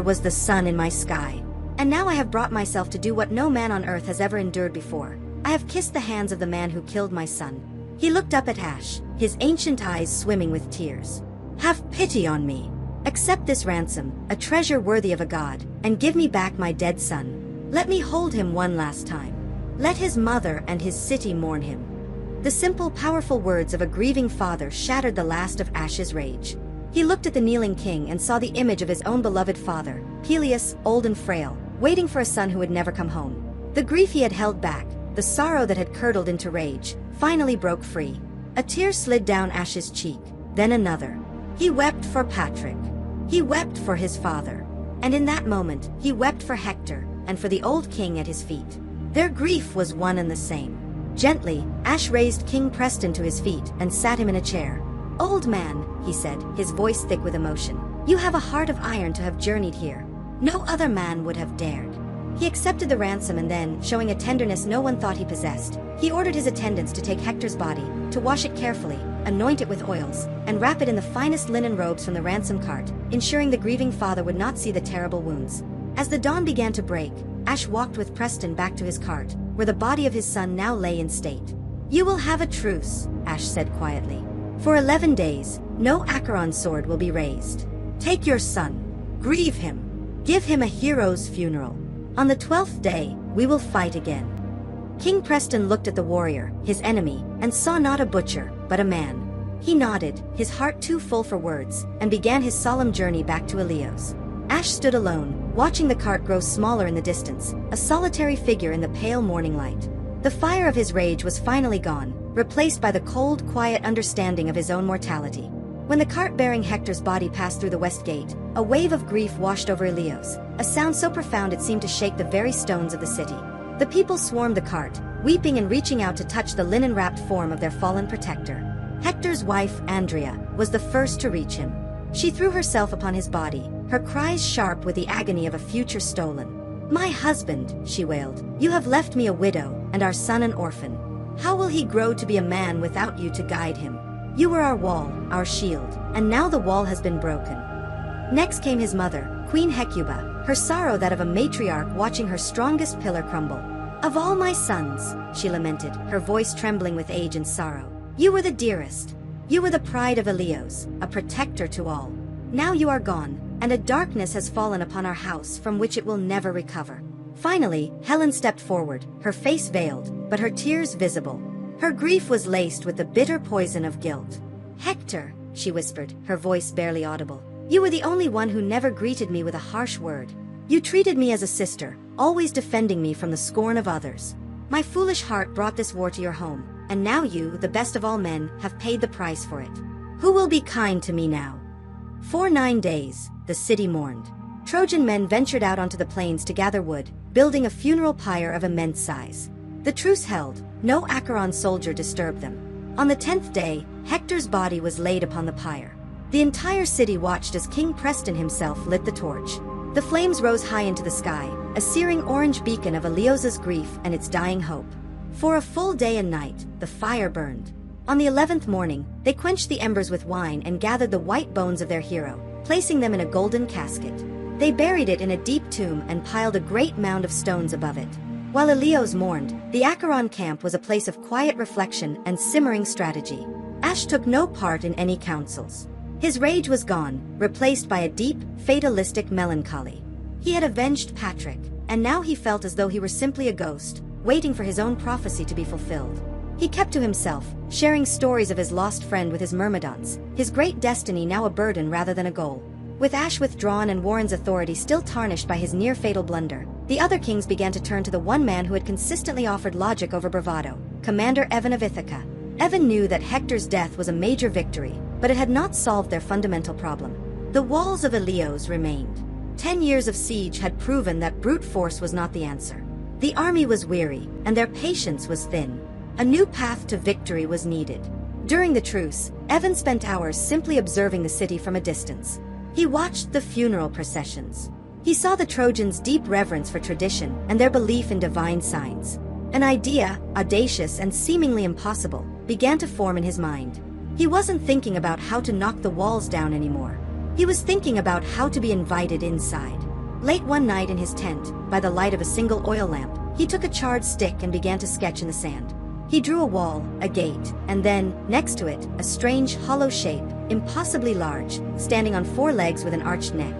was the sun in my sky. And now I have brought myself to do what no man on earth has ever endured before. I have kissed the hands of the man who killed my son. He looked up at Ash, his ancient eyes swimming with tears. Have pity on me. Accept this ransom, a treasure worthy of a god, and give me back my dead son. Let me hold him one last time. Let his mother and his city mourn him. The simple, powerful words of a grieving father shattered the last of Ash's rage. He looked at the kneeling king and saw the image of his own beloved father, Ilios, old and frail, waiting for a son who would never come home. The grief he had held back, the sorrow that had curdled into rage, finally broke free. A tear slid down Ash's cheek, then another. He wept for Patrick. He wept for his father. And in that moment, he wept for Hector, and for the old king at his feet. Their grief was one and the same. Gently, Ash raised King Preston to his feet and sat him in a chair. Old man, he said, his voice thick with emotion, you have a heart of iron to have journeyed here. No other man would have dared. He accepted the ransom and then, showing a tenderness no one thought he possessed, he ordered his attendants to take Hector's body, to wash it carefully, anoint it with oils, and wrap it in the finest linen robes from the ransom cart, ensuring the grieving father would not see the terrible wounds. As the dawn began to break, Ash walked with Preston back to his cart, where the body of his son now lay in state. You will have a truce, Ash said quietly. For 11 days, no Acheron sword will be raised. Take your son. Grieve him. Give him a hero's funeral. On the 12th day, we will fight again. King Preston looked at the warrior, his enemy, and saw not a butcher, but a man. He nodded, his heart too full for words, and began his solemn journey back to Ilios. Ash stood alone, watching the cart grow smaller in the distance, a solitary figure in the pale morning light. The fire of his rage was finally gone, replaced by the cold, quiet understanding of his own mortality. When the cart bearing Hector's body passed through the west gate, a wave of grief washed over Ilios, a sound so profound it seemed to shake the very stones of the city. The people swarmed the cart, weeping and reaching out to touch the linen-wrapped form of their fallen protector. Hector's wife, Andrea, was the first to reach him. She threw herself upon his body, her cries sharp with the agony of a future stolen. "My husband," she wailed, "you have left me a widow, and our son an orphan. How will he grow to be a man without you to guide him? You were our wall, our shield, and now the wall has been broken." Next came his mother, Queen Hecuba, her sorrow that of a matriarch watching her strongest pillar crumble. "Of all my sons," she lamented, her voice trembling with age and sorrow, "you were the dearest. You were the pride of Ilios, a protector to all. Now you are gone, and a darkness has fallen upon our house from which it will never recover." Finally, Helen stepped forward, her face veiled, but her tears visible. Her grief was laced with the bitter poison of guilt. "Hector," she whispered, her voice barely audible, "you were the only one who never greeted me with a harsh word. You treated me as a sister, always defending me from the scorn of others. My foolish heart brought this war to your home, and now you, the best of all men, have paid the price for it. Who will be kind to me now?" For 9 days, the city mourned. Trojan men ventured out onto the plains to gather wood, building a funeral pyre of immense size. The truce held, no Acheron soldier disturbed them. On the 10th day, Hector's body was laid upon the pyre. The entire city watched as King Preston himself lit the torch. The flames rose high into the sky, a searing orange beacon of Ilios' grief and its dying hope. For a full day and night, the fire burned. On the 11th morning, they quenched the embers with wine and gathered the white bones of their hero, placing them in a golden casket. They buried it in a deep tomb and piled a great mound of stones above it. While Ilios mourned, the Acheron camp was a place of quiet reflection and simmering strategy. Ash took no part in any councils. His rage was gone, replaced by a deep, fatalistic melancholy. He had avenged Patrick, and now he felt as though he were simply a ghost, waiting for his own prophecy to be fulfilled. He kept to himself, sharing stories of his lost friend with his myrmidons, his great destiny now a burden rather than a goal. With Ash withdrawn and Warren's authority still tarnished by his near-fatal blunder, the other kings began to turn to the one man who had consistently offered logic over bravado, Commander Evan of Ithaca. Evan knew that Hector's death was a major victory, but it had not solved their fundamental problem. The walls of Ilios remained. 10 years of siege had proven that brute force was not the answer. The army was weary, and their patience was thin. A new path to victory was needed. During the truce, Evan spent hours simply observing the city from a distance. He watched the funeral processions. He saw the Trojans' deep reverence for tradition and their belief in divine signs. An idea, audacious and seemingly impossible, began to form in his mind. He wasn't thinking about how to knock the walls down anymore. He was thinking about how to be invited inside. Late one night in his tent, by the light of a single oil lamp, he took a charred stick and began to sketch in the sand. He drew a wall, a gate, and then, next to it, a strange, hollow shape, impossibly large, standing on 4 legs with an arched neck.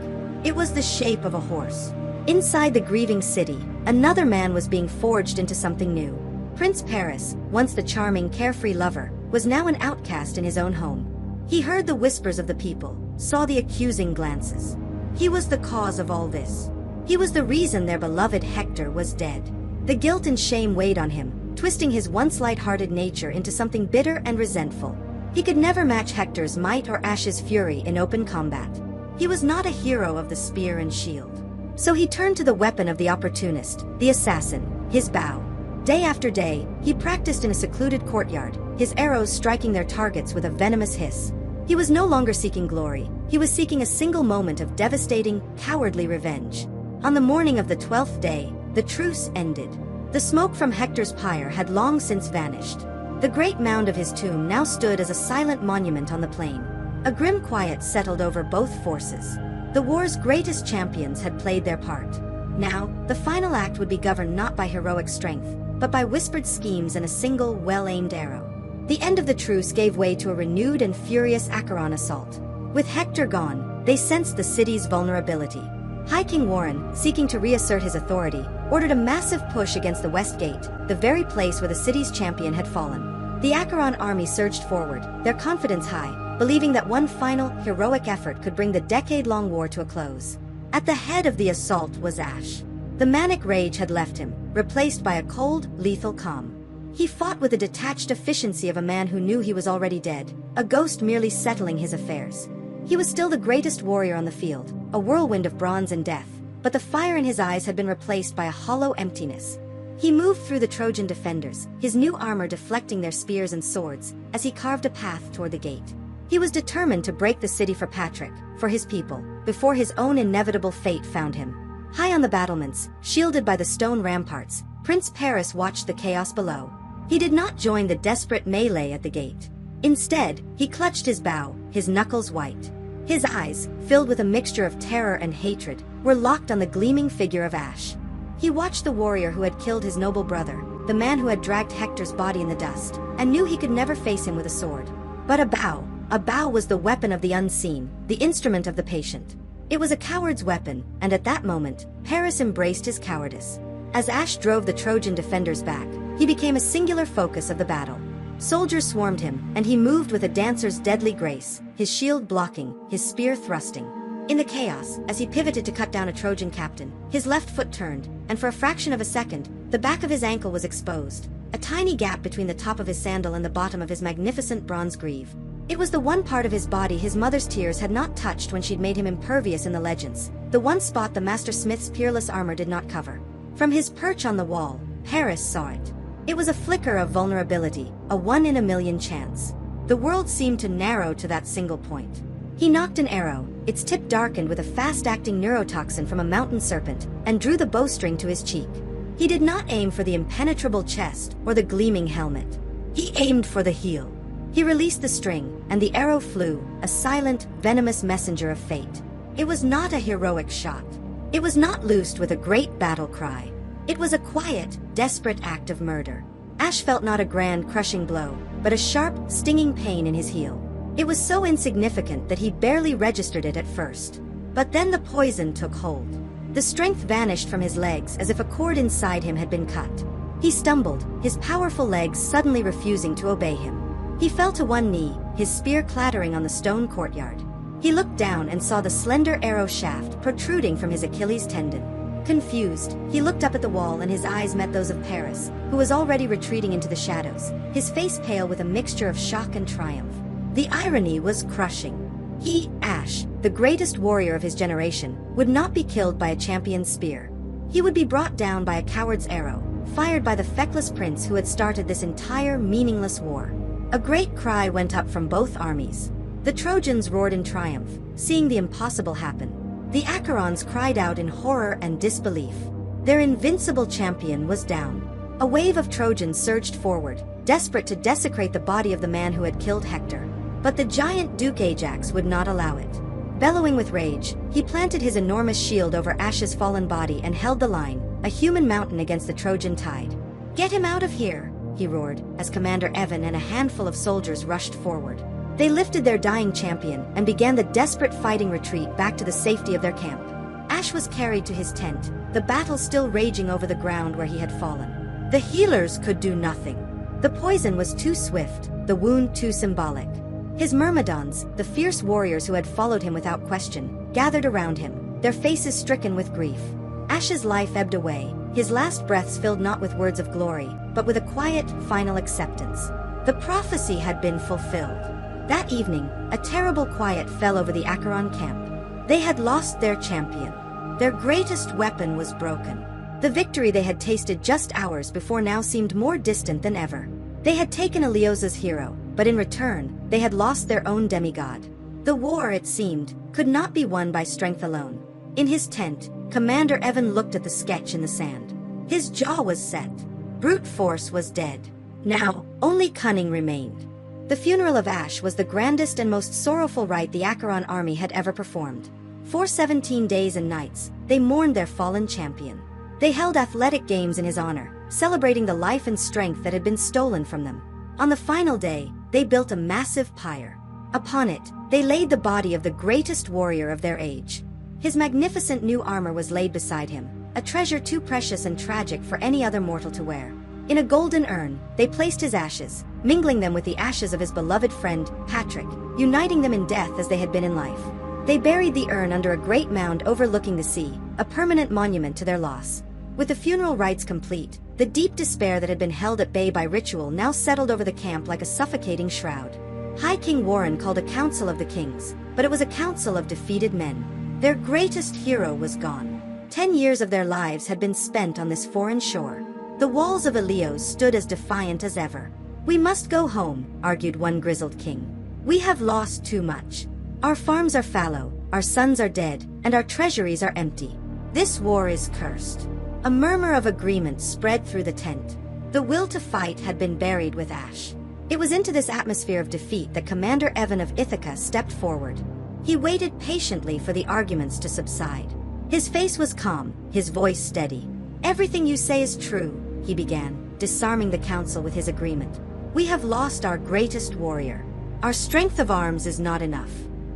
It was the shape of a horse. Inside the grieving city, another man was being forged into something new. Prince Paris, once the charming, carefree lover, was now an outcast in his own home. He heard the whispers of the people, saw the accusing glances. He was the cause of all this. He was the reason their beloved Hector was dead. The guilt and shame weighed on him, twisting his once light-hearted nature into something bitter and resentful. He could never match Hector's might or Ash's fury in open combat. He was not a hero of the spear and shield. So he turned to the weapon of the opportunist, the assassin, his bow. Day after day, he practiced in a secluded courtyard, his arrows striking their targets with a venomous hiss. He was no longer seeking glory, he was seeking a single moment of devastating, cowardly revenge. On the morning of the 12th day, the truce ended. The smoke from Hector's pyre had long since vanished. The great mound of his tomb now stood as a silent monument on the plain. A grim quiet settled over both forces. The war's greatest champions had played their part. Now, the final act would be governed not by heroic strength, but by whispered schemes and a single, well-aimed arrow. The end of the truce gave way to a renewed and furious Acheron assault. With Hector gone, they sensed the city's vulnerability. High King Warren, seeking to reassert his authority, ordered a massive push against the West Gate, the very place where the city's champion had fallen. The Acheron army surged forward, their confidence high, believing that one final, heroic effort could bring the decade-long war to a close. At the head of the assault was Ash. The manic rage had left him, replaced by a cold, lethal calm. He fought with the detached efficiency of a man who knew he was already dead, a ghost merely settling his affairs. He was still the greatest warrior on the field, a whirlwind of bronze and death, but the fire in his eyes had been replaced by a hollow emptiness. He moved through the Trojan defenders, his new armor deflecting their spears and swords, as he carved a path toward the gate. He was determined to break the city for Patrick, for his people, before his own inevitable fate found him. High on the battlements, shielded by the stone ramparts, Prince Paris watched the chaos below. He did not join the desperate melee at the gate. Instead, he clutched his bow, his knuckles white. His eyes, filled with a mixture of terror and hatred, were locked on the gleaming figure of Ash. He watched the warrior who had killed his noble brother, the man who had dragged Hector's body in the dust, and knew he could never face him with a sword. But a bow was the weapon of the unseen, the instrument of the patient. It was a coward's weapon, and at that moment, Paris embraced his cowardice. As Ash drove the Trojan defenders back, he became a singular focus of the battle. Soldiers swarmed him, and he moved with a dancer's deadly grace, his shield blocking, his spear thrusting. In the chaos, as he pivoted to cut down a Trojan captain, his left foot turned, and for a fraction of a second, the back of his ankle was exposed, a tiny gap between the top of his sandal and the bottom of his magnificent bronze greave. It was the one part of his body his mother's tears had not touched when she'd made him impervious in the legends, the one spot the Master Smith's peerless armor did not cover. From his perch on the wall, Paris saw it. It was a flicker of vulnerability, a 1 in a million chance. The world seemed to narrow to that single point. He knocked an arrow, its tip darkened with a fast-acting neurotoxin from a mountain serpent, and drew the bowstring to his cheek. He did not aim for the impenetrable chest or the gleaming helmet. He aimed for the heel. He released the string, and the arrow flew, a silent, venomous messenger of fate. It was not a heroic shot. It was not loosed with a great battle cry. It was a quiet, desperate act of murder. Ash felt not a grand, crushing blow, but a sharp, stinging pain in his heel. It was so insignificant that he barely registered it at first. But then the poison took hold. The strength vanished from his legs as if a cord inside him had been cut. He stumbled, his powerful legs suddenly refusing to obey him. He fell to one knee, his spear clattering on the stone courtyard. He looked down and saw the slender arrow shaft protruding from his Achilles tendon. Confused, he looked up at the wall and his eyes met those of Paris, who was already retreating into the shadows, his face pale with a mixture of shock and triumph. The irony was crushing. He, Ash, the greatest warrior of his generation, would not be killed by a champion's spear. He would be brought down by a coward's arrow, fired by the feckless prince who had started this entire meaningless war. A great cry went up from both armies. The Trojans roared in triumph, seeing the impossible happen. The Acherons cried out in horror and disbelief. Their invincible champion was down. A wave of Trojans surged forward, desperate to desecrate the body of the man who had killed Hector. But the giant Duke Ajax would not allow it. Bellowing with rage, he planted his enormous shield over Ash's fallen body and held the line, a human mountain against the Trojan tide. "Get him out of here!" he roared, as Commander Evan and a handful of soldiers rushed forward. They lifted their dying champion and began the desperate fighting retreat back to the safety of their camp. Ash was carried to his tent, the battle still raging over the ground where he had fallen. The healers could do nothing. The poison was too swift, the wound too symbolic. His myrmidons, the fierce warriors who had followed him without question, gathered around him, their faces stricken with grief. Ash's life ebbed away, his last breaths filled not with words of glory, but with a quiet, final acceptance. The prophecy had been fulfilled. That evening, a terrible quiet fell over the Acheron camp. They had lost their champion. Their greatest weapon was broken. The victory they had tasted just hours before now seemed more distant than ever. They had taken Ilios' hero, but in return, they had lost their own demigod. The war, it seemed, could not be won by strength alone. In his tent, Commander Evan looked at the sketch in the sand. His jaw was set. Brute force was dead. Now, only cunning remained. The funeral of Ash was the grandest and most sorrowful rite the Acheron army had ever performed. For 17 days and nights, they mourned their fallen champion. They held athletic games in his honor, celebrating the life and strength that had been stolen from them. On the final day, they built a massive pyre. Upon it, they laid the body of the greatest warrior of their age. His magnificent new armor was laid beside him, a treasure too precious and tragic for any other mortal to wear. In a golden urn, they placed his ashes, mingling them with the ashes of his beloved friend, Patrick, uniting them in death as they had been in life. They buried the urn under a great mound overlooking the sea, a permanent monument to their loss. With the funeral rites complete, the deep despair that had been held at bay by ritual now settled over the camp like a suffocating shroud. High King Warren called a council of the kings, but it was a council of defeated men. Their greatest hero was gone. 10 years of their lives had been spent on this foreign shore. The walls of Ilios stood as defiant as ever. "We must go home," argued one grizzled king. We have lost too much. Our farms are fallow, our sons are dead, and our treasuries are empty. This war is cursed. A murmur of agreement spread through the tent. The will to fight had been buried with ash. It was into this atmosphere of defeat that Commander Evan of Ithaca stepped forward. He waited patiently for the arguments to subside. His face was calm, his voice steady. "Everything you say is true," he began, disarming the council with his agreement. "We have lost our greatest warrior. Our strength of arms is not enough.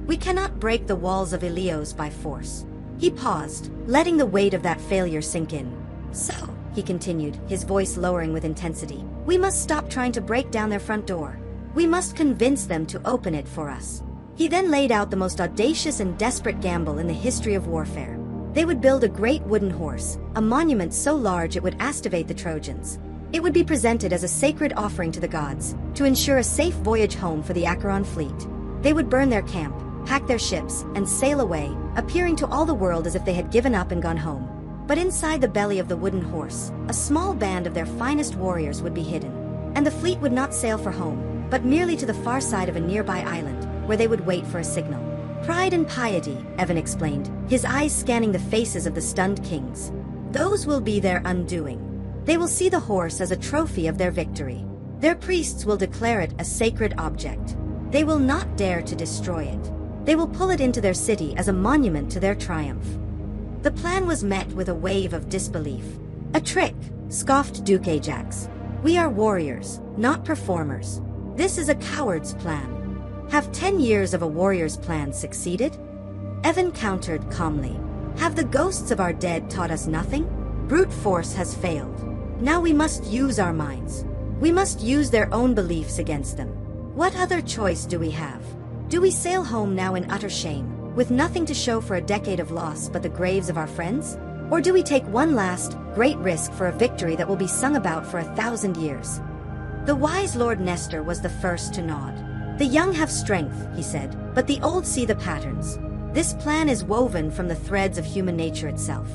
We cannot break the walls of Ilios by force." He paused, letting the weight of that failure sink in. "So," he continued, his voice lowering with intensity, "we must stop trying to break down their front door. We must convince them to open it for us." He then laid out the most audacious and desperate gamble in the history of warfare. They would build a great wooden horse, a monument so large it would astivate the Trojans. It would be presented as a sacred offering to the gods, to ensure a safe voyage home for the Acheron fleet. They would burn their camp, pack their ships, and sail away, appearing to all the world as if they had given up and gone home. But inside the belly of the wooden horse, a small band of their finest warriors would be hidden. And the fleet would not sail for home, but merely to the far side of a nearby island, where they would wait for a signal. "Pride and piety," Evan explained, his eyes scanning the faces of the stunned kings. "Those will be their undoing. They will see the horse as a trophy of their victory. Their priests will declare it a sacred object. They will not dare to destroy it. They will pull it into their city as a monument to their triumph." The plan was met with a wave of disbelief. "A trick," scoffed Duke Ajax. "We are warriors, not performers. This is a coward's plan." "Have 10 years of a warrior's plan succeeded?" Evan countered calmly. "Have the ghosts of our dead taught us nothing? Brute force has failed. Now we must use our minds. We must use their own beliefs against them. What other choice do we have? Do we sail home now in utter shame, with nothing to show for a decade of loss but the graves of our friends? Or do we take one last, great risk for a victory that will be sung about for 1,000 years?" The wise Lord Nestor was the first to nod. "The young have strength," he said, "but the old see the patterns. This plan is woven from the threads of human nature itself.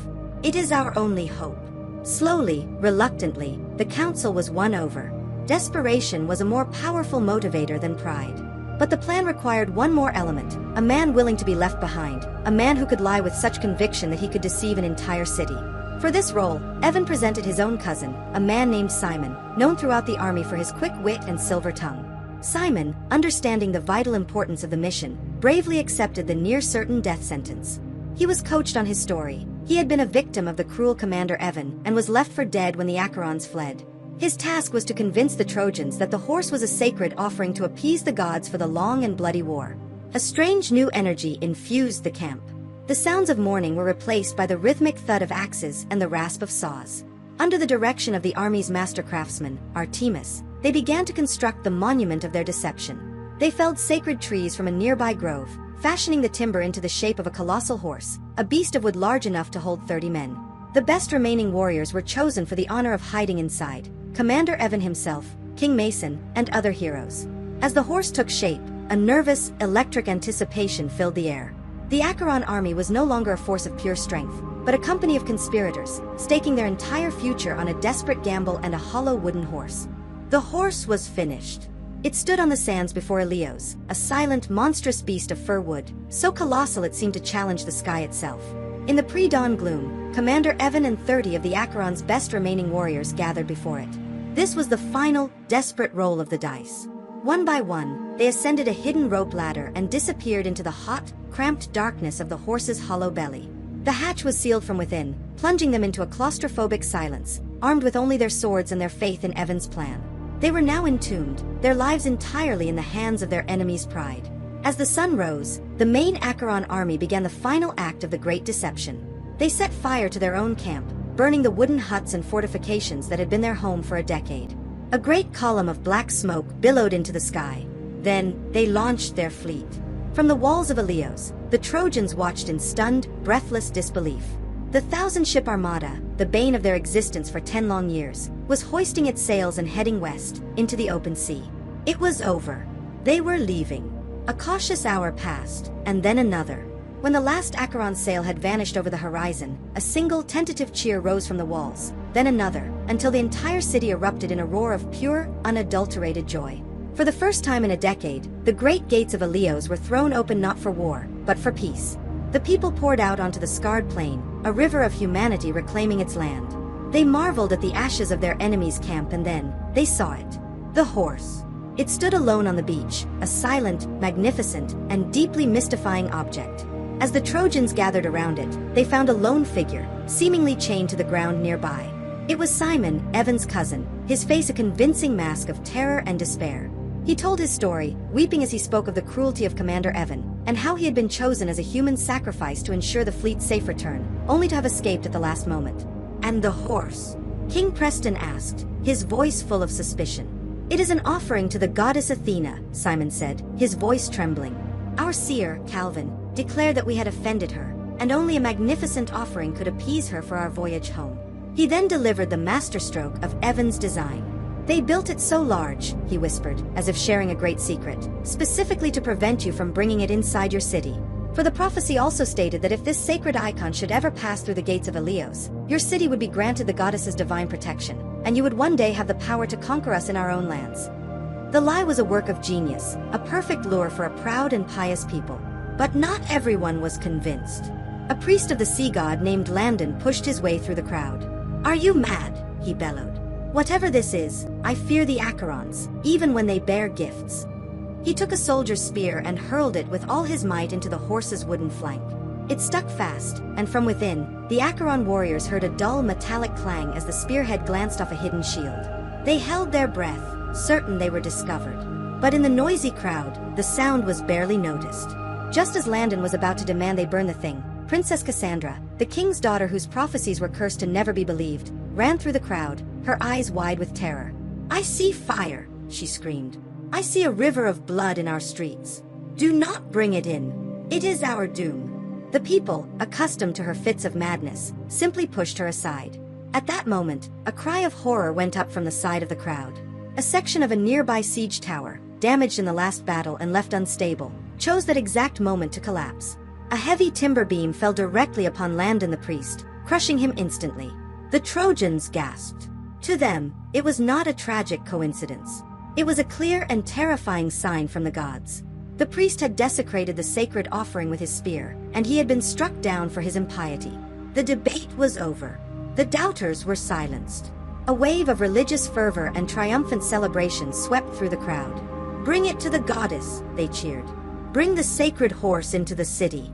It is our only hope." Slowly, reluctantly, the council was won over. Desperation was a more powerful motivator than pride. But the plan required one more element, a man willing to be left behind, a man who could lie with such conviction that he could deceive an entire city. For this role, Evan presented his own cousin, a man named Simon, known throughout the army for his quick wit and silver tongue. Simon, understanding the vital importance of the mission, bravely accepted the near-certain death sentence. He was coached on his story. He had been a victim of the cruel Commander Evan and was left for dead when the Acherons fled. His task was to convince the Trojans that the horse was a sacred offering to appease the gods for the long and bloody war. A strange new energy infused the camp. The sounds of mourning were replaced by the rhythmic thud of axes and the rasp of saws. Under the direction of the army's master craftsman, Artemis, they began to construct the monument of their deception. They felled sacred trees from a nearby grove, fashioning the timber into the shape of a colossal horse, a beast of wood large enough to hold 30 men. The best remaining warriors were chosen for the honor of hiding inside: Commander Evan himself, King Mason, and other heroes. As the horse took shape, a nervous, electric anticipation filled the air. The Acheron army was no longer a force of pure strength, but a company of conspirators, staking their entire future on a desperate gamble and a hollow wooden horse. The horse was finished. It stood on the sands before Ilios, a silent, monstrous beast of fir wood, so colossal it seemed to challenge the sky itself. In the pre-dawn gloom, Commander Evan and 30 of the Acheron's best remaining warriors gathered before it. This was the final, desperate roll of the dice. One by one, they ascended a hidden rope ladder and disappeared into the hot, cramped darkness of the horse's hollow belly. The hatch was sealed from within, plunging them into a claustrophobic silence, armed with only their swords and their faith in Evan's plan. They were now entombed, their lives entirely in the hands of their enemy's pride. As the sun rose, the main Acheron army began the final act of the Great Deception. They set fire to their own camp, burning the wooden huts and fortifications that had been their home for a decade. A great column of black smoke billowed into the sky. Then, they launched their fleet. From the walls of Ilios, the Trojans watched in stunned, breathless disbelief. The 1,000-ship armada, the bane of their existence for 10 long years, was hoisting its sails and heading west, into the open sea. It was over. They were leaving. A cautious hour passed, and then another. When the last Acheron sail had vanished over the horizon, a single tentative cheer rose from the walls, then another, until the entire city erupted in a roar of pure, unadulterated joy. For the first time in a decade, the great gates of Ilios were thrown open not for war, but for peace. The people poured out onto the scarred plain, a river of humanity reclaiming its land. They marveled at the ashes of their enemy's camp, and then, they saw it. The horse. It stood alone on the beach, a silent, magnificent, and deeply mystifying object. As the Trojans gathered around it, they found a lone figure, seemingly chained to the ground nearby. It was Simon, Evan's cousin, his face a convincing mask of terror and despair. He told his story, weeping as he spoke of the cruelty of Commander Evan, and how he had been chosen as a human sacrifice to ensure the fleet's safe return, only to have escaped at the last moment. "And the horse?" King Preston asked, his voice full of suspicion. "It is an offering to the goddess Athena," Simon said, his voice trembling. "Our seer, Calvin, declared that we had offended her, and only a magnificent offering could appease her for our voyage home." He then delivered the masterstroke of Evan's design. "They built it so large," he whispered, as if sharing a great secret, "specifically to prevent you from bringing it inside your city. For the prophecy also stated that if this sacred icon should ever pass through the gates of Ilios, your city would be granted the goddess's divine protection, and you would one day have the power to conquer us in our own lands." The lie was a work of genius, a perfect lure for a proud and pious people. But not everyone was convinced. A priest of the sea god named Lacedon pushed his way through the crowd. "Are you mad?" he bellowed. "Whatever this is, I fear the Acherons, even when they bear gifts." He took a soldier's spear and hurled it with all his might into the horse's wooden flank. It stuck fast, and from within, the Acheron warriors heard a dull metallic clang as the spearhead glanced off a hidden shield. They held their breath, certain they were discovered. But in the noisy crowd, the sound was barely noticed. Just as Lacedon was about to demand they burn the thing, Princess Cassandra, the king's daughter whose prophecies were cursed to never be believed, ran through the crowd, her eyes wide with terror. "I see fire," she screamed. "I see a river of blood in our streets. Do not bring it in. It is our doom." The people, accustomed to her fits of madness, simply pushed her aside. At that moment, a cry of horror went up from the side of the crowd. A section of a nearby siege tower, damaged in the last battle and left unstable, chose that exact moment to collapse. A heavy timber beam fell directly upon Lacedon the priest, crushing him instantly. The Trojans gasped. To them, it was not a tragic coincidence. It was a clear and terrifying sign from the gods. The priest had desecrated the sacred offering with his spear, and he had been struck down for his impiety. The debate was over. The doubters were silenced. A wave of religious fervor and triumphant celebration swept through the crowd. "Bring it to the goddess," they cheered. "Bring the sacred horse into the city."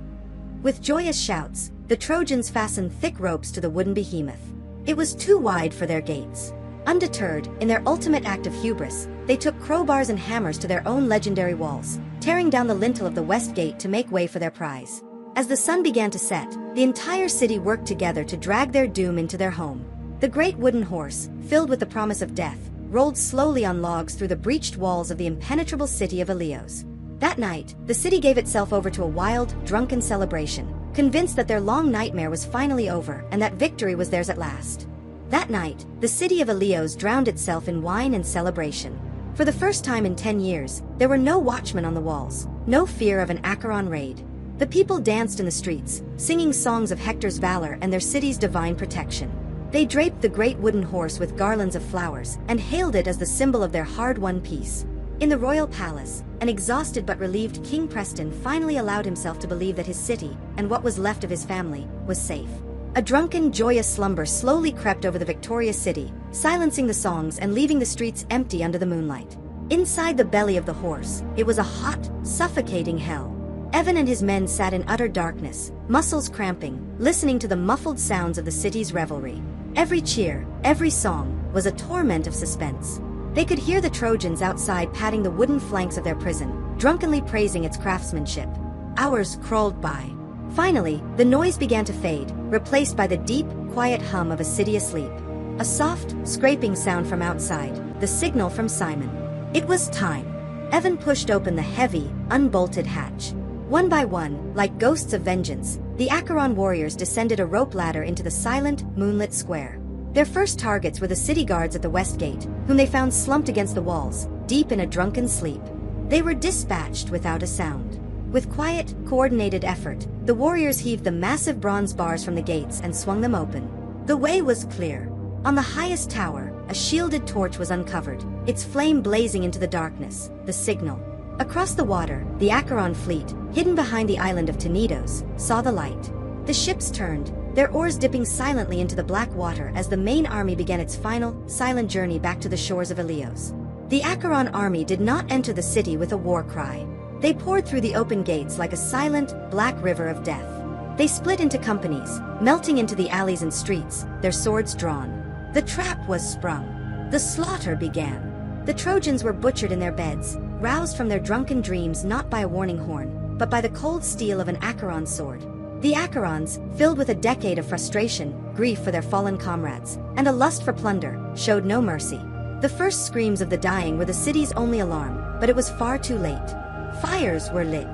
With joyous shouts, the Trojans fastened thick ropes to the wooden behemoth. It was too wide for their gates. Undeterred, in their ultimate act of hubris, they took crowbars and hammers to their own legendary walls, tearing down the lintel of the west gate to make way for their prize. As the sun began to set, the entire city worked together to drag their doom into their home. The great wooden horse, filled with the promise of death, rolled slowly on logs through the breached walls of the impenetrable city of Ilios. That night, the city gave itself over to a wild, drunken celebration, convinced that their long nightmare was finally over and that victory was theirs at last. That night, the city of Ilios drowned itself in wine and celebration. For the first time in 10 years, there were no watchmen on the walls, no fear of an Acheron raid. The people danced in the streets, singing songs of Hector's valor and their city's divine protection. They draped the great wooden horse with garlands of flowers and hailed it as the symbol of their hard-won peace. In the royal palace, an exhausted but relieved King Preston finally allowed himself to believe that his city, and what was left of his family, was safe. A drunken, joyous slumber slowly crept over the victorious city, silencing the songs and leaving the streets empty under the moonlight. Inside the belly of the horse, it was a hot, suffocating hell. Evan and his men sat in utter darkness, muscles cramping, listening to the muffled sounds of the city's revelry. Every cheer, every song, was a torment of suspense. They could hear the Trojans outside patting the wooden flanks of their prison, drunkenly praising its craftsmanship. Hours crawled by. Finally, the noise began to fade, replaced by the deep, quiet hum of a city asleep. A soft, scraping sound from outside, the signal from Simon. It was time. Evan pushed open the heavy, unbolted hatch. One by one, like ghosts of vengeance, the Acheron warriors descended a rope ladder into the silent, moonlit square. Their first targets were the city guards at the west gate, whom they found slumped against the walls, deep in a drunken sleep. They were dispatched without a sound. With quiet, coordinated effort, the warriors heaved the massive bronze bars from the gates and swung them open. The way was clear. On the highest tower, a shielded torch was uncovered, its flame blazing into the darkness, the signal. Across the water, the Acheron fleet, hidden behind the island of Tenedos, saw the light. The ships turned, their oars dipping silently into the black water as the main army began its final, silent journey back to the shores of Ilios. The Acheron army did not enter the city with a war cry. They poured through the open gates like a silent, black river of death. They split into companies, melting into the alleys and streets, their swords drawn. The trap was sprung. The slaughter began. The Trojans were butchered in their beds, roused from their drunken dreams not by a warning horn, but by the cold steel of an Acheron sword. The Acherons, filled with a decade of frustration, grief for their fallen comrades, and a lust for plunder, showed no mercy. The first screams of the dying were the city's only alarm, but it was far too late. Fires were lit.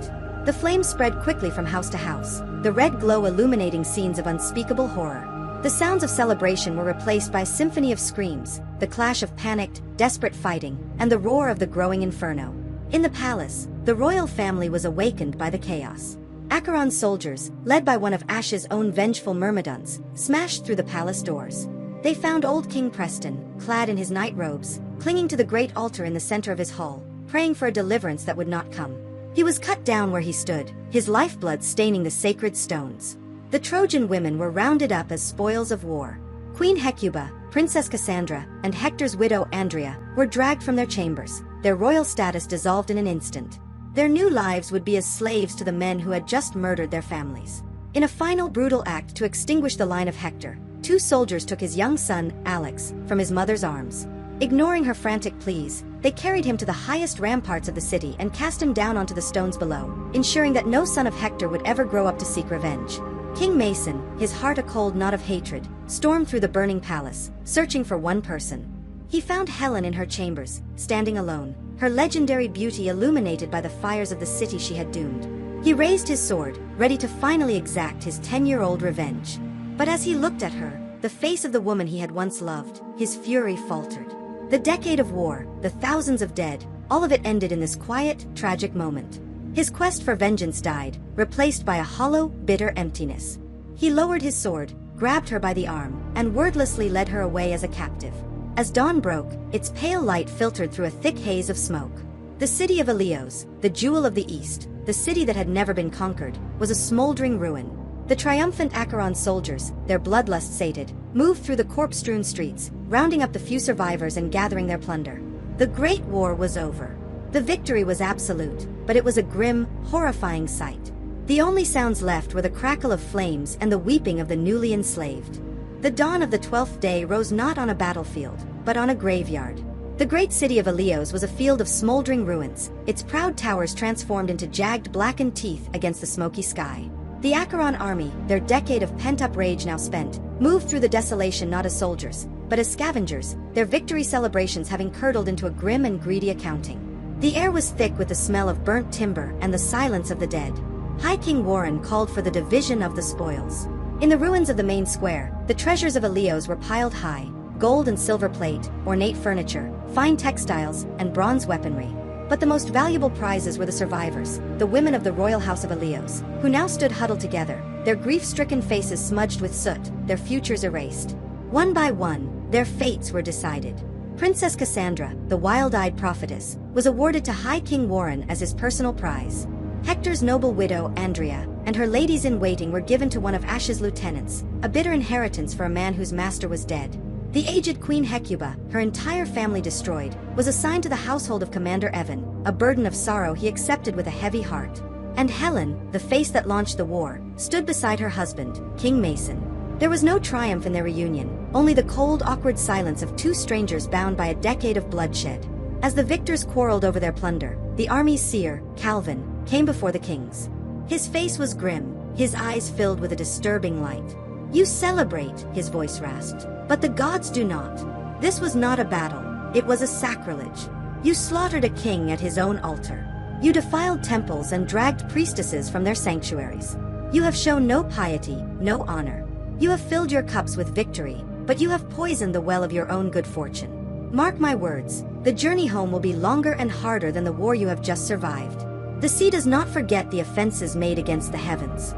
The flames spread quickly from house to house, the red glow illuminating scenes of unspeakable horror. The sounds of celebration were replaced by a symphony of screams, the clash of panicked, desperate fighting, and the roar of the growing inferno. In the palace, the royal family was awakened by the chaos. Acheron's soldiers, led by one of Ash's own vengeful myrmidons, smashed through the palace doors. They found old King Preston, clad in his night robes, clinging to the great altar in the center of his hall, praying for a deliverance that would not come. He was cut down where he stood, his lifeblood staining the sacred stones. The Trojan women were rounded up as spoils of war. Queen Hecuba, Princess Cassandra, and Hector's widow Andrea were dragged from their chambers, their royal status dissolved in an instant. Their new lives would be as slaves to the men who had just murdered their families. In a final brutal act to extinguish the line of Hector, 2 soldiers took his young son, Alex, from his mother's arms. Ignoring her frantic pleas, they carried him to the highest ramparts of the city and cast him down onto the stones below, ensuring that no son of Hector would ever grow up to seek revenge. King Mason, his heart a cold knot of hatred, stormed through the burning palace, searching for one person. He found Helen in her chambers, standing alone, her legendary beauty illuminated by the fires of the city she had doomed. He raised his sword, ready to finally exact his 10-year-old revenge. But as he looked at her, the face of the woman he had once loved, his fury faltered. The decade of war, the thousands of dead, all of it ended in this quiet, tragic moment. His quest for vengeance died, replaced by a hollow, bitter emptiness. He lowered his sword, grabbed her by the arm, and wordlessly led her away as a captive. As dawn broke, its pale light filtered through a thick haze of smoke. The city of Ilios, the jewel of the East, the city that had never been conquered, was a smoldering ruin. The triumphant Acheron soldiers, their bloodlust sated, moved through the corpse-strewn streets, rounding up the few survivors and gathering their plunder. The Great War was over. The victory was absolute, but it was a grim, horrifying sight. The only sounds left were the crackle of flames and the weeping of the newly enslaved. The dawn of the 12th day rose not on a battlefield, but on a graveyard. The great city of Ilios was a field of smoldering ruins, its proud towers transformed into jagged blackened teeth against the smoky sky. The Acheron army, their decade of pent-up rage now spent, moved through the desolation not as soldiers, but as scavengers, their victory celebrations having curdled into a grim and greedy accounting. The air was thick with the smell of burnt timber and the silence of the dead. High King Warren called for the division of the spoils. In the ruins of the main square, the treasures of Ilios were piled high, gold and silver plate, ornate furniture, fine textiles, and bronze weaponry. But the most valuable prizes were the survivors, the women of the royal house of Ilios, who now stood huddled together, their grief-stricken faces smudged with soot, their futures erased. One by one, their fates were decided. Princess Cassandra, the wild-eyed prophetess, was awarded to High King Warren as his personal prize. Hector's noble widow, Andrea, and her ladies-in-waiting were given to one of Ash's lieutenants, a bitter inheritance for a man whose master was dead. The aged Queen Hecuba, her entire family destroyed, was assigned to the household of Commander Evan, a burden of sorrow he accepted with a heavy heart. And Helen, the face that launched the war, stood beside her husband, King Mason. There was no triumph in their reunion, only the cold, awkward silence of 2 strangers bound by a decade of bloodshed. As the victors quarreled over their plunder, the army's seer, Calvin, came before the kings. His face was grim, his eyes filled with a disturbing light. "You celebrate," his voice rasped, "but the gods do not. This was not a battle, it was a sacrilege. You slaughtered a king at his own altar. You defiled temples and dragged priestesses from their sanctuaries. You have shown no piety, no honor. You have filled your cups with victory, but you have poisoned the well of your own good fortune. Mark my words, the journey home will be longer and harder than the war you have just survived." The sea does not forget the offenses made against the heavens.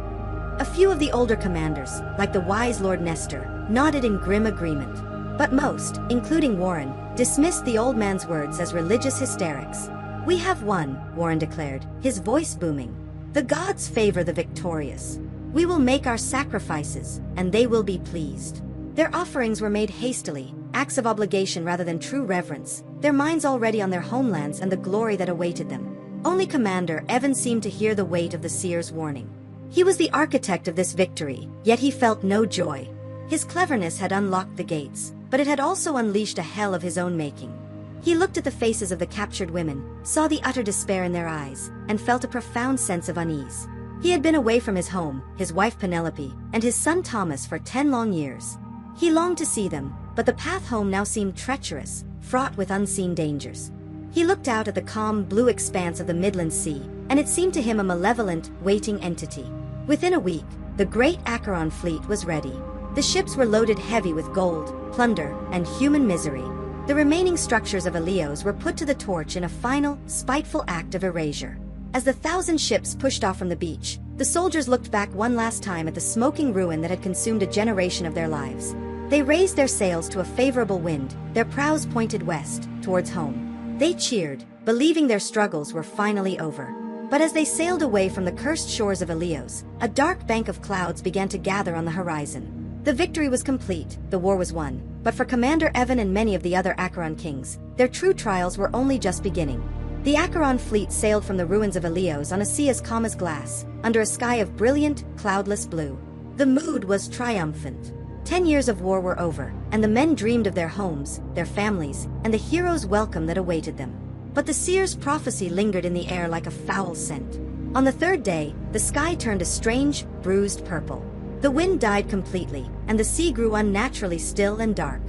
A few of the older commanders, like the wise Lord Nestor, nodded in grim agreement. But most, including Warren, dismissed the old man's words as religious hysterics. "We have won," Warren declared, his voice booming. "The gods favor the victorious. We will make our sacrifices, and they will be pleased." Their offerings were made hastily, acts of obligation rather than true reverence, their minds already on their homelands and the glory that awaited them. Only Commander Evan seemed to hear the weight of the seer's warning. He was the architect of this victory, yet he felt no joy. His cleverness had unlocked the gates, but it had also unleashed a hell of his own making. He looked at the faces of the captured women, saw the utter despair in their eyes, and felt a profound sense of unease. He had been away from his home, his wife Penelope, and his son Thomas for 10 long years. He longed to see them, but the path home now seemed treacherous, fraught with unseen dangers. He looked out at the calm blue expanse of the Midland Sea, and it seemed to him a malevolent, waiting entity. Within a week, the great Acheron fleet was ready. The ships were loaded heavy with gold, plunder, and human misery. The remaining structures of Ilios were put to the torch in a final, spiteful act of erasure. As the 1,000 ships pushed off from the beach, the soldiers looked back one last time at the smoking ruin that had consumed a generation of their lives. They raised their sails to a favorable wind, their prows pointed west, towards home. They cheered, believing their struggles were finally over. But as they sailed away from the cursed shores of Ilios, a dark bank of clouds began to gather on the horizon. The victory was complete, the war was won, but for Commander Evan and many of the other Acheron kings, their true trials were only just beginning. The Acheron fleet sailed from the ruins of Ilios on a sea as calm as glass, under a sky of brilliant, cloudless blue. The mood was triumphant. 10 years of war were over, and the men dreamed of their homes, their families, and the hero's welcome that awaited them. But the seer's prophecy lingered in the air like a foul scent. On the third day, the sky turned a strange, bruised purple. The wind died completely, and the sea grew unnaturally still and dark.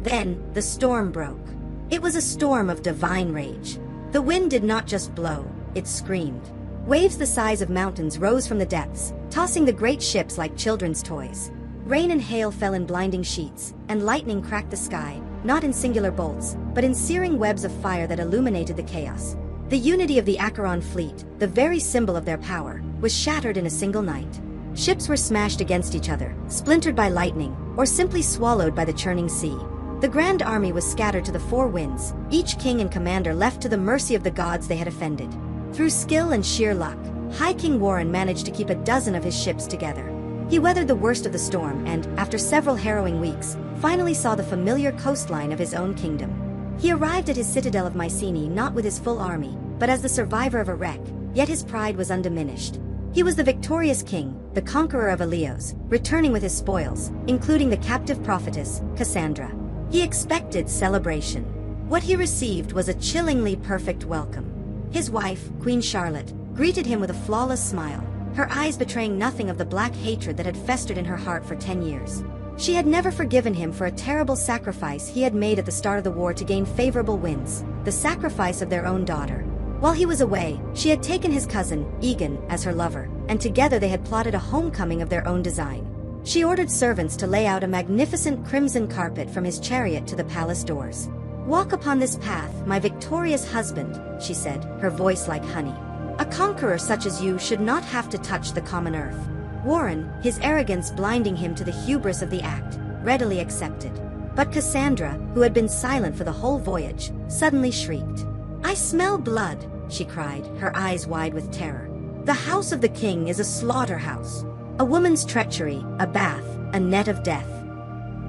Then, the storm broke. It was a storm of divine rage. The wind did not just blow, it screamed. Waves the size of mountains rose from the depths, tossing the great ships like children's toys. Rain and hail fell in blinding sheets, and lightning cracked the sky, not in singular bolts, but in searing webs of fire that illuminated the chaos. The unity of the Acheron fleet, the very symbol of their power, was shattered in a single night. Ships were smashed against each other, splintered by lightning, or simply swallowed by the churning sea. The grand army was scattered to the four winds, each king and commander left to the mercy of the gods they had offended. Through skill and sheer luck, High King Warren managed to keep a dozen of his ships together. He weathered the worst of the storm and, after several harrowing weeks, finally saw the familiar coastline of his own kingdom. He arrived at his citadel of Mycenae not with his full army, but as the survivor of a wreck, yet his pride was undiminished. He was the victorious king, the conqueror of Ilios, returning with his spoils, including the captive prophetess, Cassandra. He expected celebration. What he received was a chillingly perfect welcome. His wife, Queen Charlotte, greeted him with a flawless smile, her eyes betraying nothing of the black hatred that had festered in her heart for 10 years. She had never forgiven him for a terrible sacrifice he had made at the start of the war to gain favorable winds, the sacrifice of their own daughter. While he was away, she had taken his cousin, Egan, as her lover, and together they had plotted a homecoming of their own design. She ordered servants to lay out a magnificent crimson carpet from his chariot to the palace doors. "Walk upon this path, my victorious husband," she said, her voice like honey. "A conqueror such as you should not have to touch the common earth." Warren, his arrogance blinding him to the hubris of the act, readily accepted. But Cassandra, who had been silent for the whole voyage, suddenly shrieked. "I smell blood," she cried, her eyes wide with terror. "The house of the king is a slaughterhouse. A woman's treachery, a bath, a net of death."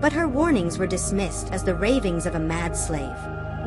But her warnings were dismissed as the ravings of a mad slave.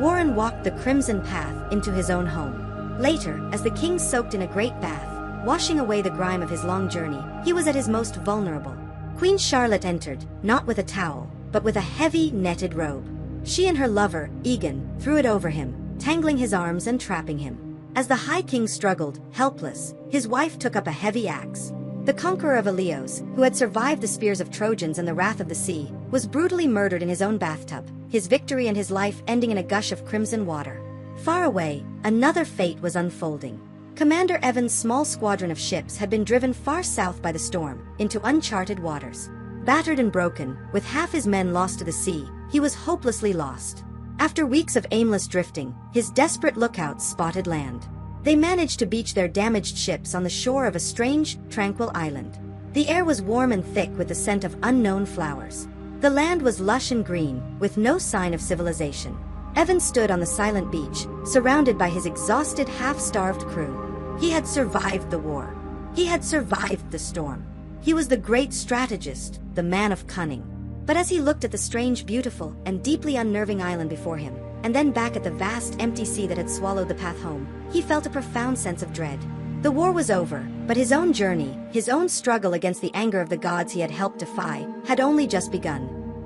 Warren walked the crimson path into his own home. Later, as the king soaked in a great bath, washing away the grime of his long journey, he was at his most vulnerable. Queen Charlotte entered, not with a towel, but with a heavy, netted robe. She and her lover, Egan, threw it over him, tangling his arms and trapping him. As the High King struggled, helpless, his wife took up a heavy axe. The conqueror of Ilios, who had survived the spears of Trojans and the wrath of the sea, was brutally murdered in his own bathtub, his victory and his life ending in a gush of crimson water. Far away, another fate was unfolding. Commander Evan's small squadron of ships had been driven far south by the storm, into uncharted waters. Battered and broken, with half his men lost to the sea, he was hopelessly lost. After weeks of aimless drifting, his desperate lookouts spotted land. They managed to beach their damaged ships on the shore of a strange, tranquil island. The air was warm and thick with the scent of unknown flowers. The land was lush and green, with no sign of civilization. Evan stood on the silent beach, surrounded by his exhausted, half-starved crew. He had survived the war. He had survived the storm. He was the great strategist, the man of cunning. But as he looked at the strange, beautiful, and deeply unnerving island before him, and then back at the vast, empty sea that had swallowed the path home, he felt a profound sense of dread. The war was over, but his own journey, his own struggle against the anger of the gods he had helped defy, had only just begun.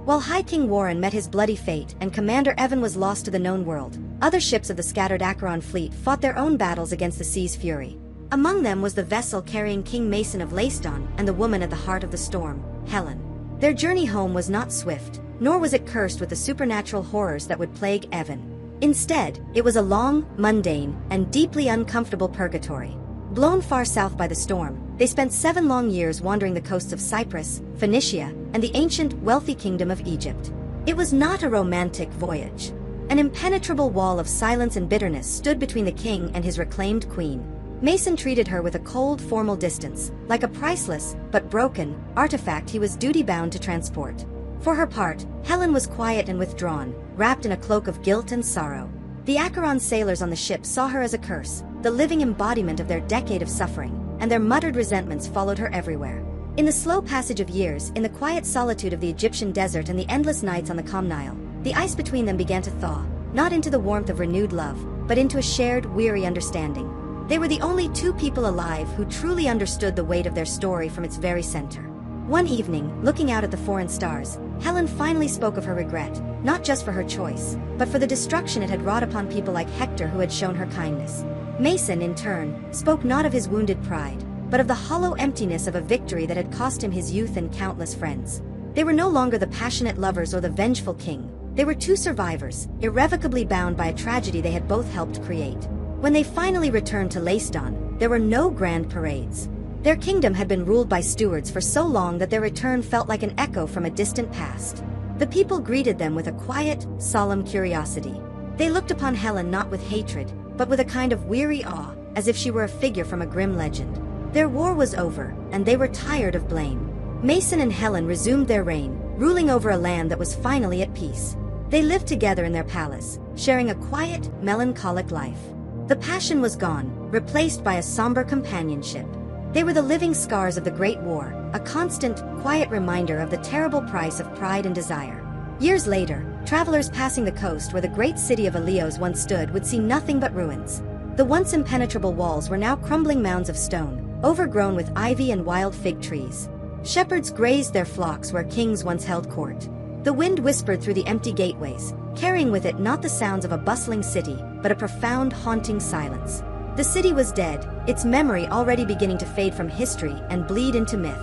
While High King Warren met his bloody fate and Commander Evan was lost to the known world, other ships of the scattered Acheron fleet fought their own battles against the sea's fury. Among them was the vessel carrying King Mason of Lacedon and the woman at the heart of the storm, Helen. Their journey home was not swift, nor was it cursed with the supernatural horrors that would plague Evan. Instead, it was a long, mundane, and deeply uncomfortable purgatory. Blown far south by the storm, they spent 7 long years wandering the coasts of Cyprus, Phoenicia, and the ancient, wealthy kingdom of Egypt. It was not a romantic voyage. An impenetrable wall of silence and bitterness stood between the king and his reclaimed queen. Mason treated her with a cold, formal distance, like a priceless, but broken, artifact he was duty-bound to transport. For her part, Helen was quiet and withdrawn, wrapped in a cloak of guilt and sorrow. The Acheron sailors on the ship saw her as a curse, the living embodiment of their decade of suffering, and their muttered resentments followed her everywhere. In the slow passage of years, in the quiet solitude of the Egyptian desert and the endless nights on the calm Nile, the ice between them began to thaw, not into the warmth of renewed love, but into a shared, weary understanding. They were the only 2 people alive who truly understood the weight of their story from its very center. One evening, looking out at the foreign stars, Helen finally spoke of her regret, not just for her choice, but for the destruction it had wrought upon people like Hector who had shown her kindness. Mason, in turn, spoke not of his wounded pride, but of the hollow emptiness of a victory that had cost him his youth and countless friends. They were no longer the passionate lovers or the vengeful king. They were 2 survivors, irrevocably bound by a tragedy they had both helped create. When they finally returned to Lacedon, there were no grand parades. Their kingdom had been ruled by stewards for so long that their return felt like an echo from a distant past. The people greeted them with a quiet, solemn curiosity. They looked upon Helen not with hatred, but with a kind of weary awe, as if she were a figure from a grim legend. Their war was over, and they were tired of blame. Mason and Helen resumed their reign, ruling over a land that was finally at peace. They lived together in their palace, sharing a quiet, melancholic life. The passion was gone, replaced by a somber companionship. They were the living scars of the Great War, a constant, quiet reminder of the terrible price of pride and desire. Years later, travelers passing the coast where the great city of Ilios once stood would see nothing but ruins. The once impenetrable walls were now crumbling mounds of stone, overgrown with ivy and wild fig trees. Shepherds grazed their flocks where kings once held court. The wind whispered through the empty gateways, carrying with it not the sounds of a bustling city, but a profound, haunting silence. The city was dead, its memory already beginning to fade from history and bleed into myth.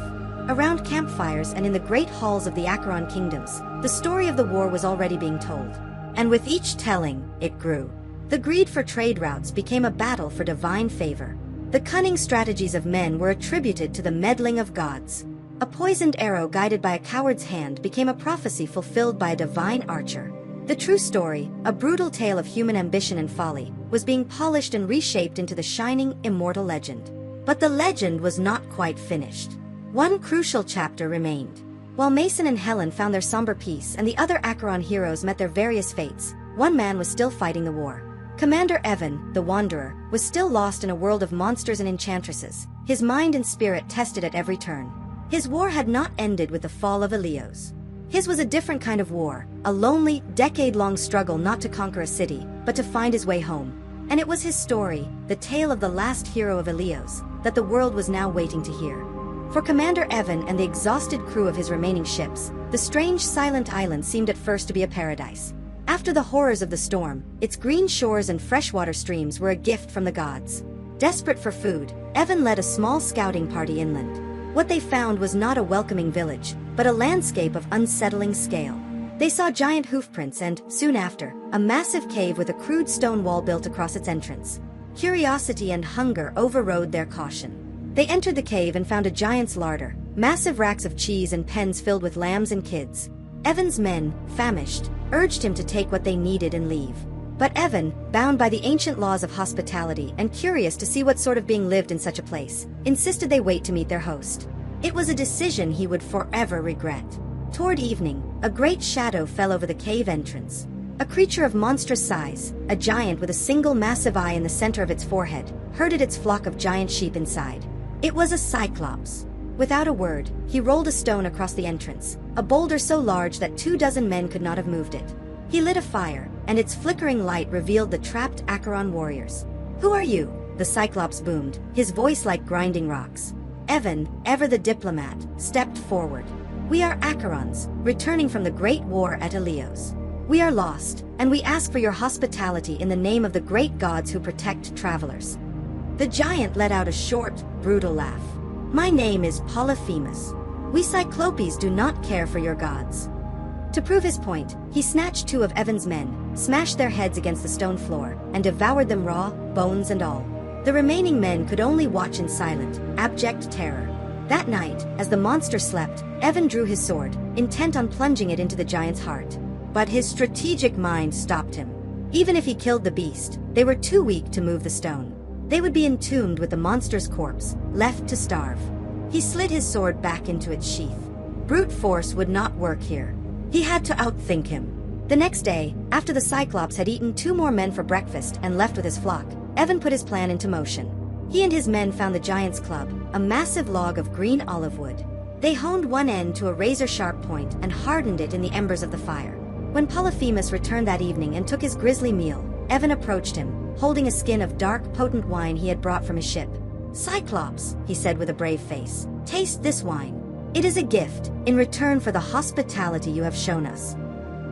Around campfires and in the great halls of the Acheron kingdoms, the story of the war was already being told. And with each telling, it grew. The greed for trade routes became a battle for divine favor. The cunning strategies of men were attributed to the meddling of gods. A poisoned arrow guided by a coward's hand became a prophecy fulfilled by a divine archer. The true story, a brutal tale of human ambition and folly, was being polished and reshaped into the shining, immortal legend. But the legend was not quite finished. One crucial chapter remained. While Mason and Helen found their somber peace and the other Acheron heroes met their various fates, one man was still fighting the war. Commander Evan, the Wanderer, was still lost in a world of monsters and enchantresses, his mind and spirit tested at every turn. His war had not ended with the fall of Ilios. His was a different kind of war, a lonely, decade-long struggle not to conquer a city, but to find his way home. And it was his story, the tale of the last hero of Ilios, that the world was now waiting to hear. For Commander Evan and the exhausted crew of his remaining ships, the strange silent island seemed at first to be a paradise. After the horrors of the storm, its green shores and freshwater streams were a gift from the gods. Desperate for food, Evan led a small scouting party inland. What they found was not a welcoming village, but a landscape of unsettling scale. They saw giant hoofprints and, soon after, a massive cave with a crude stone wall built across its entrance. Curiosity and hunger overrode their caution. They entered the cave and found a giant's larder, massive racks of cheese and pens filled with lambs and kids. Evan's men, famished, urged him to take what they needed and leave. But Evan, bound by the ancient laws of hospitality and curious to see what sort of being lived in such a place, insisted they wait to meet their host. It was a decision he would forever regret. Toward evening, a great shadow fell over the cave entrance. A creature of monstrous size, a giant with a single massive eye in the center of its forehead, herded its flock of giant sheep inside. It was a cyclops. Without a word, he rolled a stone across the entrance, a boulder so large that 24 men could not have moved it. He lit a fire, and its flickering light revealed the trapped Acheron warriors. "Who are you?" the cyclops boomed, his voice like grinding rocks. Evan, ever the diplomat, stepped forward. "We are Acherons, returning from the great war at Ilios. We are lost, and we ask for your hospitality in the name of the great gods who protect travelers." The giant let out a short, brutal laugh. "My name is Polyphemus. We Cyclopes do not care for your gods." To prove his point, he snatched 2 of Evan's men, smashed their heads against the stone floor, and devoured them raw, bones and all. The remaining men could only watch in silent, abject terror. That night, as the monster slept, Evan drew his sword, intent on plunging it into the giant's heart. But his strategic mind stopped him. Even if he killed the beast, they were too weak to move the stone. They would be entombed with the monster's corpse, left to starve. He slid his sword back into its sheath. Brute force would not work here. He had to outthink him. The next day, after the Cyclops had eaten 2 more men for breakfast and left with his flock, Evan put his plan into motion. He and his men found the giant's club, a massive log of green olive wood. They honed one end to a razor-sharp point and hardened it in the embers of the fire. When Polyphemus returned that evening and took his grisly meal, Evan approached him, holding a skin of dark, potent wine he had brought from his ship. "Cyclops," he said with a brave face, "taste this wine. It is a gift, in return for the hospitality you have shown us."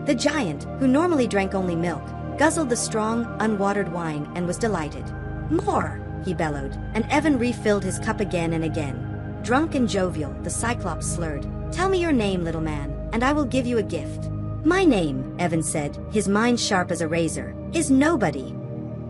The giant, who normally drank only milk, guzzled the strong, unwatered wine and was delighted. "More!" he bellowed, and Evan refilled his cup again and again. Drunk and jovial, the Cyclops slurred. "Tell me your name, little man, and I will give you a gift." "My name," Evan said, his mind sharp as a razor, "is Nobody."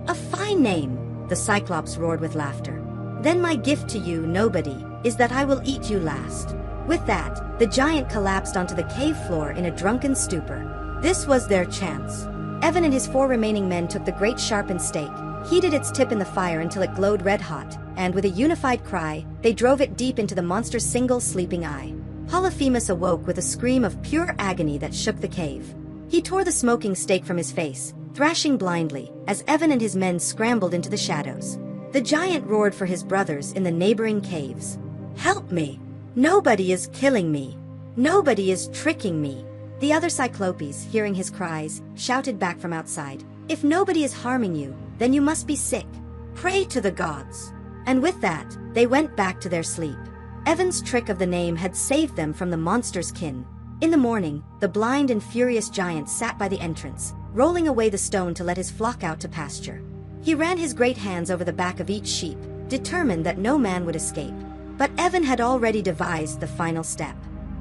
"A fine name," the Cyclops roared with laughter. "Then my gift to you, Nobody, is that I will eat you last." With that, the giant collapsed onto the cave floor in a drunken stupor. This was their chance. Evan and his 4 remaining men took the great sharpened stake, heated its tip in the fire until it glowed red-hot, and with a unified cry, they drove it deep into the monster's single sleeping eye. Polyphemus awoke with a scream of pure agony that shook the cave. He tore the smoking stake from his face, thrashing blindly, as Evan and his men scrambled into the shadows. The giant roared for his brothers in the neighboring caves. "Help me! Nobody is killing me! Nobody is tricking me!" The other Cyclopes, hearing his cries, shouted back from outside. "If nobody is harming you, then you must be sick. Pray to the gods." And with that, they went back to their sleep. Evan's trick of the name had saved them from the monster's kin. In the morning, the blind and furious giant sat by the entrance, rolling away the stone to let his flock out to pasture. He ran his great hands over the back of each sheep, determined that no man would escape. But Evan had already devised the final step.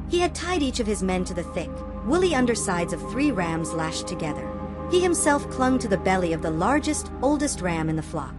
He had tied each of his men to the thick, woolly undersides of 3 rams lashed together. He himself clung to the belly of the largest, oldest ram in the flock.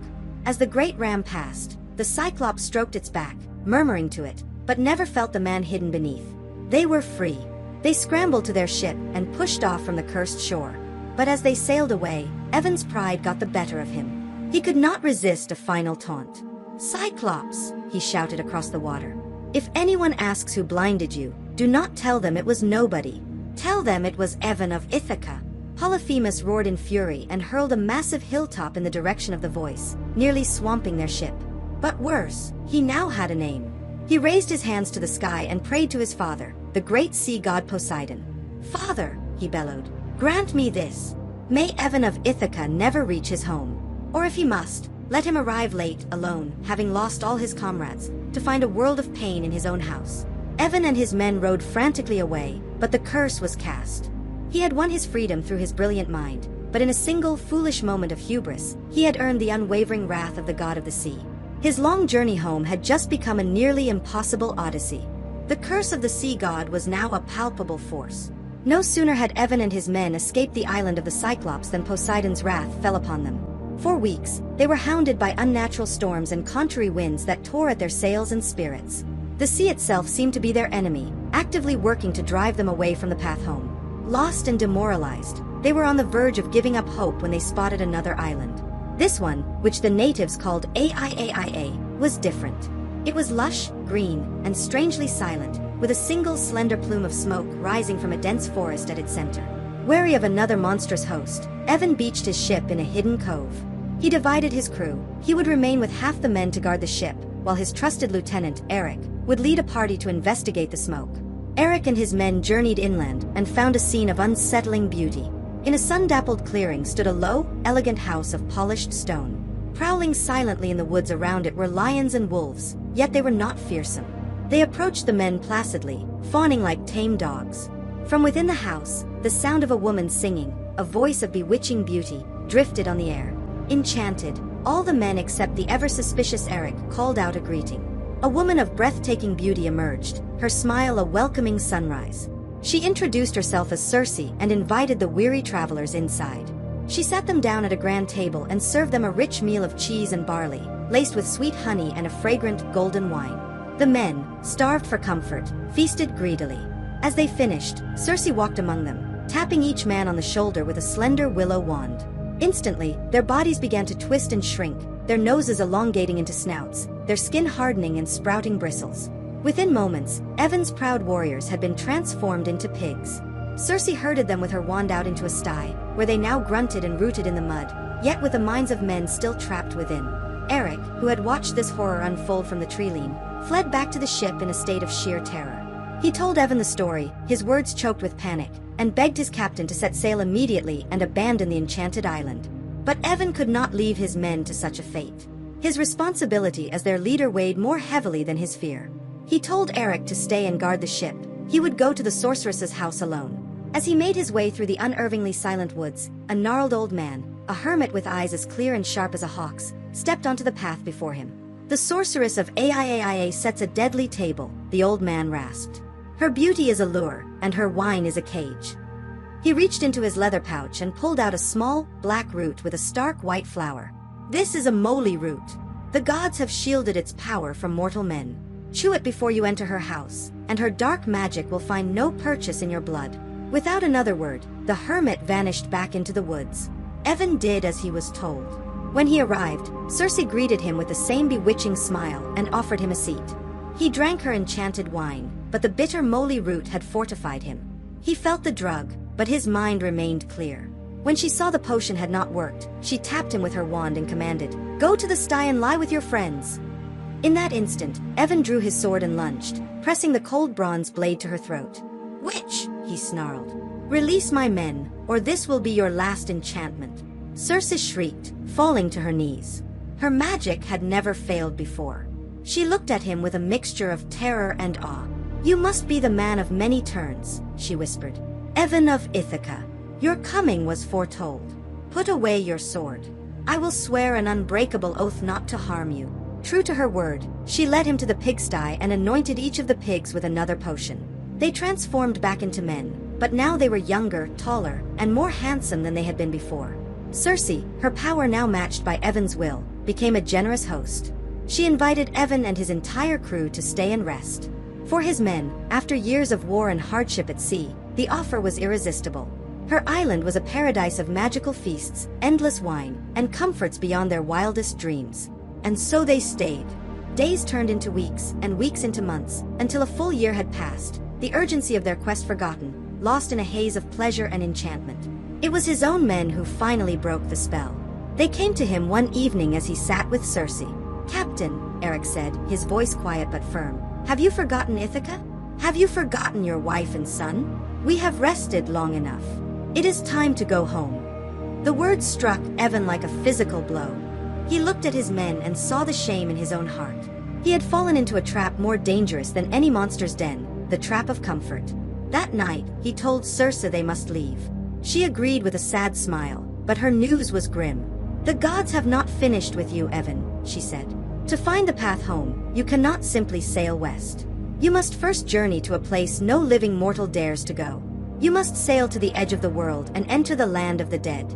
As the great ram passed, the Cyclops stroked its back, murmuring to it, but never felt the man hidden beneath. They were free. They scrambled to their ship and pushed off from the cursed shore. But as they sailed away, Evan's pride got the better of him. He could not resist a final taunt. "Cyclops," he shouted across the water. "If anyone asks who blinded you, do not tell them it was Nobody. Tell them it was Evan of Ithaca." Polyphemus roared in fury and hurled a massive hilltop in the direction of the voice, nearly swamping their ship. But worse, he now had a name. He raised his hands to the sky and prayed to his father, the great sea god Poseidon. "Father," he bellowed, "grant me this. May Evan of Ithaca never reach his home. Or if he must, let him arrive late, alone, having lost all his comrades, to find a world of pain in his own house." Evan and his men rowed frantically away, but the curse was cast. He had won his freedom through his brilliant mind, but in a single foolish moment of hubris, he had earned the unwavering wrath of the god of the sea. His long journey home had just become a nearly impossible odyssey. The curse of the sea god was now a palpable force. No sooner had Evan and his men escaped the island of the Cyclops than Poseidon's wrath fell upon them. For weeks, they were hounded by unnatural storms and contrary winds that tore at their sails and spirits. The sea itself seemed to be their enemy, actively working to drive them away from the path home. Lost and demoralized, they were on the verge of giving up hope when they spotted another island. This one, which the natives called Aiaia, was different. It was lush, green, and strangely silent, with a single slender plume of smoke rising from a dense forest at its center. Wary of another monstrous host, Evan beached his ship in a hidden cove. He divided his crew. He would remain with half the men to guard the ship, while his trusted lieutenant, Eric, would lead a party to investigate the smoke. Eric and his men journeyed inland and found a scene of unsettling beauty. In a sun-dappled clearing stood a low, elegant house of polished stone. Prowling silently in the woods around it were lions and wolves, yet they were not fearsome. They approached the men placidly, fawning like tame dogs. From within the house, the sound of a woman singing, a voice of bewitching beauty, drifted on the air. Enchanted, all the men except the ever-suspicious Eric called out a greeting. A woman of breathtaking beauty emerged, her smile a welcoming sunrise. She introduced herself as Circe and invited the weary travelers inside. She sat them down at a grand table and served them a rich meal of cheese and barley, laced with sweet honey and a fragrant golden wine. The men, starved for comfort, feasted greedily. As they finished, Circe walked among them, tapping each man on the shoulder with a slender willow wand. Instantly, their bodies began to twist and shrink, their noses elongating into snouts, their skin hardening and sprouting bristles. Within moments, Evan's proud warriors had been transformed into pigs. Circe herded them with her wand out into a sty, where they now grunted and rooted in the mud, yet with the minds of men still trapped within. Eric, who had watched this horror unfold from the tree-line, fled back to the ship in a state of sheer terror. He told Evan the story, his words choked with panic, and begged his captain to set sail immediately and abandon the enchanted island. But Evan could not leave his men to such a fate. His responsibility as their leader weighed more heavily than his fear. He told Eric to stay and guard the ship. He would go to the sorceress's house alone. As he made his way through the unervingly silent woods, a gnarled old man, a hermit with eyes as clear and sharp as a hawk's, stepped onto the path before him. "The sorceress of Aiaia sets a deadly table," the old man rasped. "Her beauty is a lure, and her wine is a cage." He reached into his leather pouch and pulled out a small, black root with a stark white flower. "This is a moly root. The gods have shielded its power from mortal men. Chew it before you enter her house, and her dark magic will find no purchase in your blood." Without another word, the hermit vanished back into the woods. Evan did as he was told. When he arrived, Circe greeted him with the same bewitching smile and offered him a seat. He drank her enchanted wine, but the bitter moly root had fortified him. He felt the drug, but his mind remained clear. When she saw the potion had not worked, she tapped him with her wand and commanded, "Go to the sty and lie with your friends." In that instant, Evan drew his sword and lunged, pressing the cold bronze blade to her throat. "Witch!" he snarled. "Release my men, or this will be your last enchantment." Circe shrieked, falling to her knees. Her magic had never failed before. She looked at him with a mixture of terror and awe. "You must be the man of many turns," she whispered. "Evan of Ithaca. Your coming was foretold. Put away your sword. I will swear an unbreakable oath not to harm you." True to her word, she led him to the pigsty and anointed each of the pigs with another potion. They transformed back into men, but now they were younger, taller, and more handsome than they had been before. Circe, her power now matched by Evan's will, became a generous host. She invited Evan and his entire crew to stay and rest. For his men, after years of war and hardship at sea, the offer was irresistible. Her island was a paradise of magical feasts, endless wine, and comforts beyond their wildest dreams. And so they stayed. Days turned into weeks, and weeks into months, until a full year had passed, the urgency of their quest forgotten, lost in a haze of pleasure and enchantment. It was his own men who finally broke the spell. They came to him one evening as he sat with Circe. "Captain," Eric said, his voice quiet but firm, "have you forgotten Ithaca? Have you forgotten your wife and son? We have rested long enough. It is time to go home." The words struck Evan like a physical blow. He looked at his men and saw the shame in his own heart. He had fallen into a trap more dangerous than any monster's den, the trap of comfort. That night, he told Circe they must leave. She agreed with a sad smile, but her news was grim. "The gods have not finished with you, Evan," she said. "To find the path home, you cannot simply sail west. You must first journey to a place no living mortal dares to go. You must sail to the edge of the world and enter the land of the dead."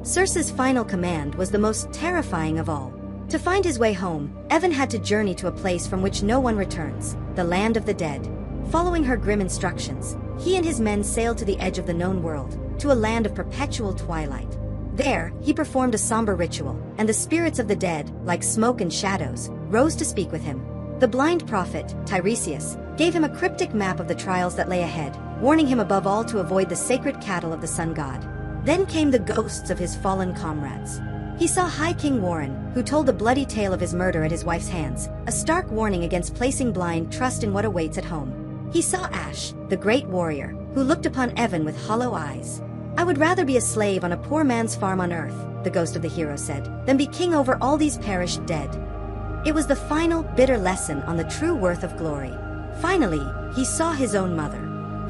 Circe's final command was the most terrifying of all. To find his way home, Evan had to journey to a place from which no one returns, the land of the dead. Following her grim instructions, he and his men sailed to the edge of the known world, to a land of perpetual twilight. There, he performed a somber ritual, and the spirits of the dead, like smoke and shadows, rose to speak with him. The blind prophet, Tiresias, gave him a cryptic map of the trials that lay ahead, warning him above all to avoid the sacred cattle of the sun god. Then came the ghosts of his fallen comrades. He saw High King Warren, who told the bloody tale of his murder at his wife's hands, a stark warning against placing blind trust in what awaits at home. He saw Ash, the great warrior, who looked upon Evan with hollow eyes. "I would rather be a slave on a poor man's farm on earth," the ghost of the hero said, "than be king over all these perished dead." It was the final, bitter lesson on the true worth of glory. Finally, he saw his own mother.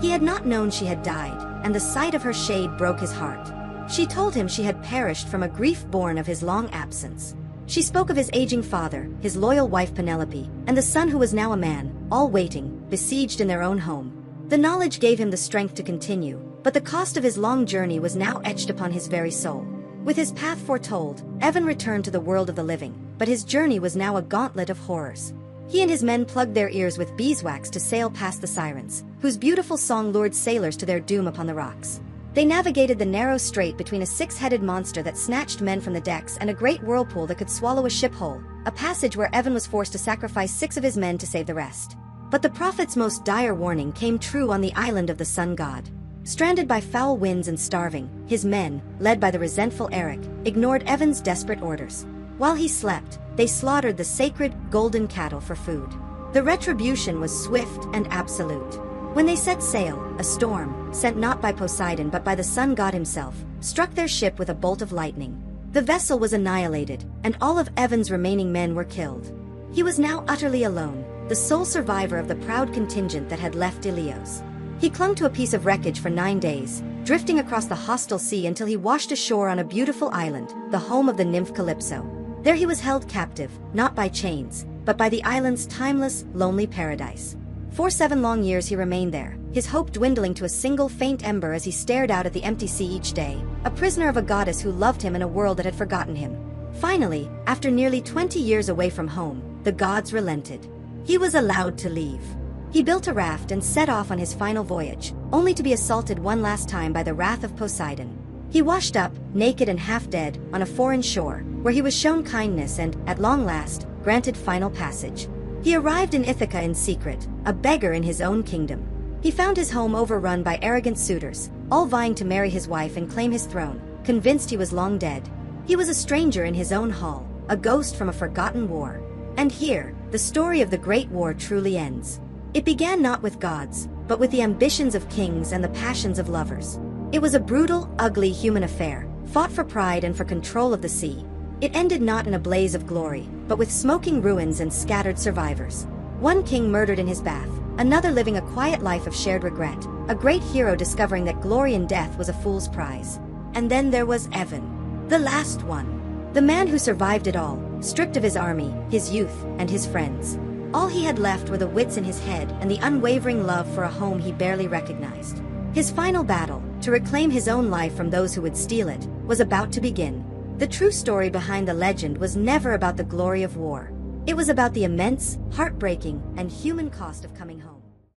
He had not known she had died, and the sight of her shade broke his heart. She told him she had perished from a grief born of his long absence. She spoke of his aging father, his loyal wife Penelope, and the son who was now a man, all waiting, besieged in their own home. The knowledge gave him the strength to continue, but the cost of his long journey was now etched upon his very soul. With his path foretold, Evan returned to the world of the living, but his journey was now a gauntlet of horrors. He and his men plugged their ears with beeswax to sail past the sirens, whose beautiful song lured sailors to their doom upon the rocks. They navigated the narrow strait between a six-headed monster that snatched men from the decks and a great whirlpool that could swallow a ship whole, a passage where Evan was forced to sacrifice 6 of his men to save the rest. But the prophet's most dire warning came true on the island of the sun god. Stranded by foul winds and starving, his men, led by the resentful Eric, ignored Evan's desperate orders. While he slept, they slaughtered the sacred, golden cattle for food. The retribution was swift and absolute. When they set sail, a storm, sent not by Poseidon but by the sun god himself, struck their ship with a bolt of lightning. The vessel was annihilated, and all of Evan's remaining men were killed. He was now utterly alone, the sole survivor of the proud contingent that had left Ilios. He clung to a piece of wreckage for 9 days, drifting across the hostile sea until he washed ashore on a beautiful island, the home of the nymph Calypso. There he was held captive, not by chains, but by the island's timeless, lonely paradise. For 7 long years he remained there, his hope dwindling to a single faint ember as he stared out at the empty sea each day, a prisoner of a goddess who loved him in a world that had forgotten him. Finally, after nearly 20 years away from home, the gods relented. He was allowed to leave. He built a raft and set off on his final voyage, only to be assaulted one last time by the wrath of Poseidon. He washed up, naked and half dead, on a foreign shore, where he was shown kindness and, at long last, granted final passage. He arrived in Ithaca in secret, a beggar in his own kingdom. He found his home overrun by arrogant suitors, all vying to marry his wife and claim his throne, convinced he was long dead. He was a stranger in his own hall, a ghost from a forgotten war. And here, the story of the Great War truly ends. It began not with gods, but with the ambitions of kings and the passions of lovers. It was a brutal, ugly human affair, fought for pride and for control of the sea. It ended not in a blaze of glory, but with smoking ruins and scattered survivors. One king murdered in his bath, another living a quiet life of shared regret, a great hero discovering that glory in death was a fool's prize. And then there was Evan, the last one. The man who survived it all, stripped of his army, his youth, and his friends. All he had left were the wits in his head and the unwavering love for a home he barely recognized. His final battle, to reclaim his own life from those who would steal it, was about to begin. The true story behind the legend was never about the glory of war. It was about the immense, heartbreaking, and human cost of coming home.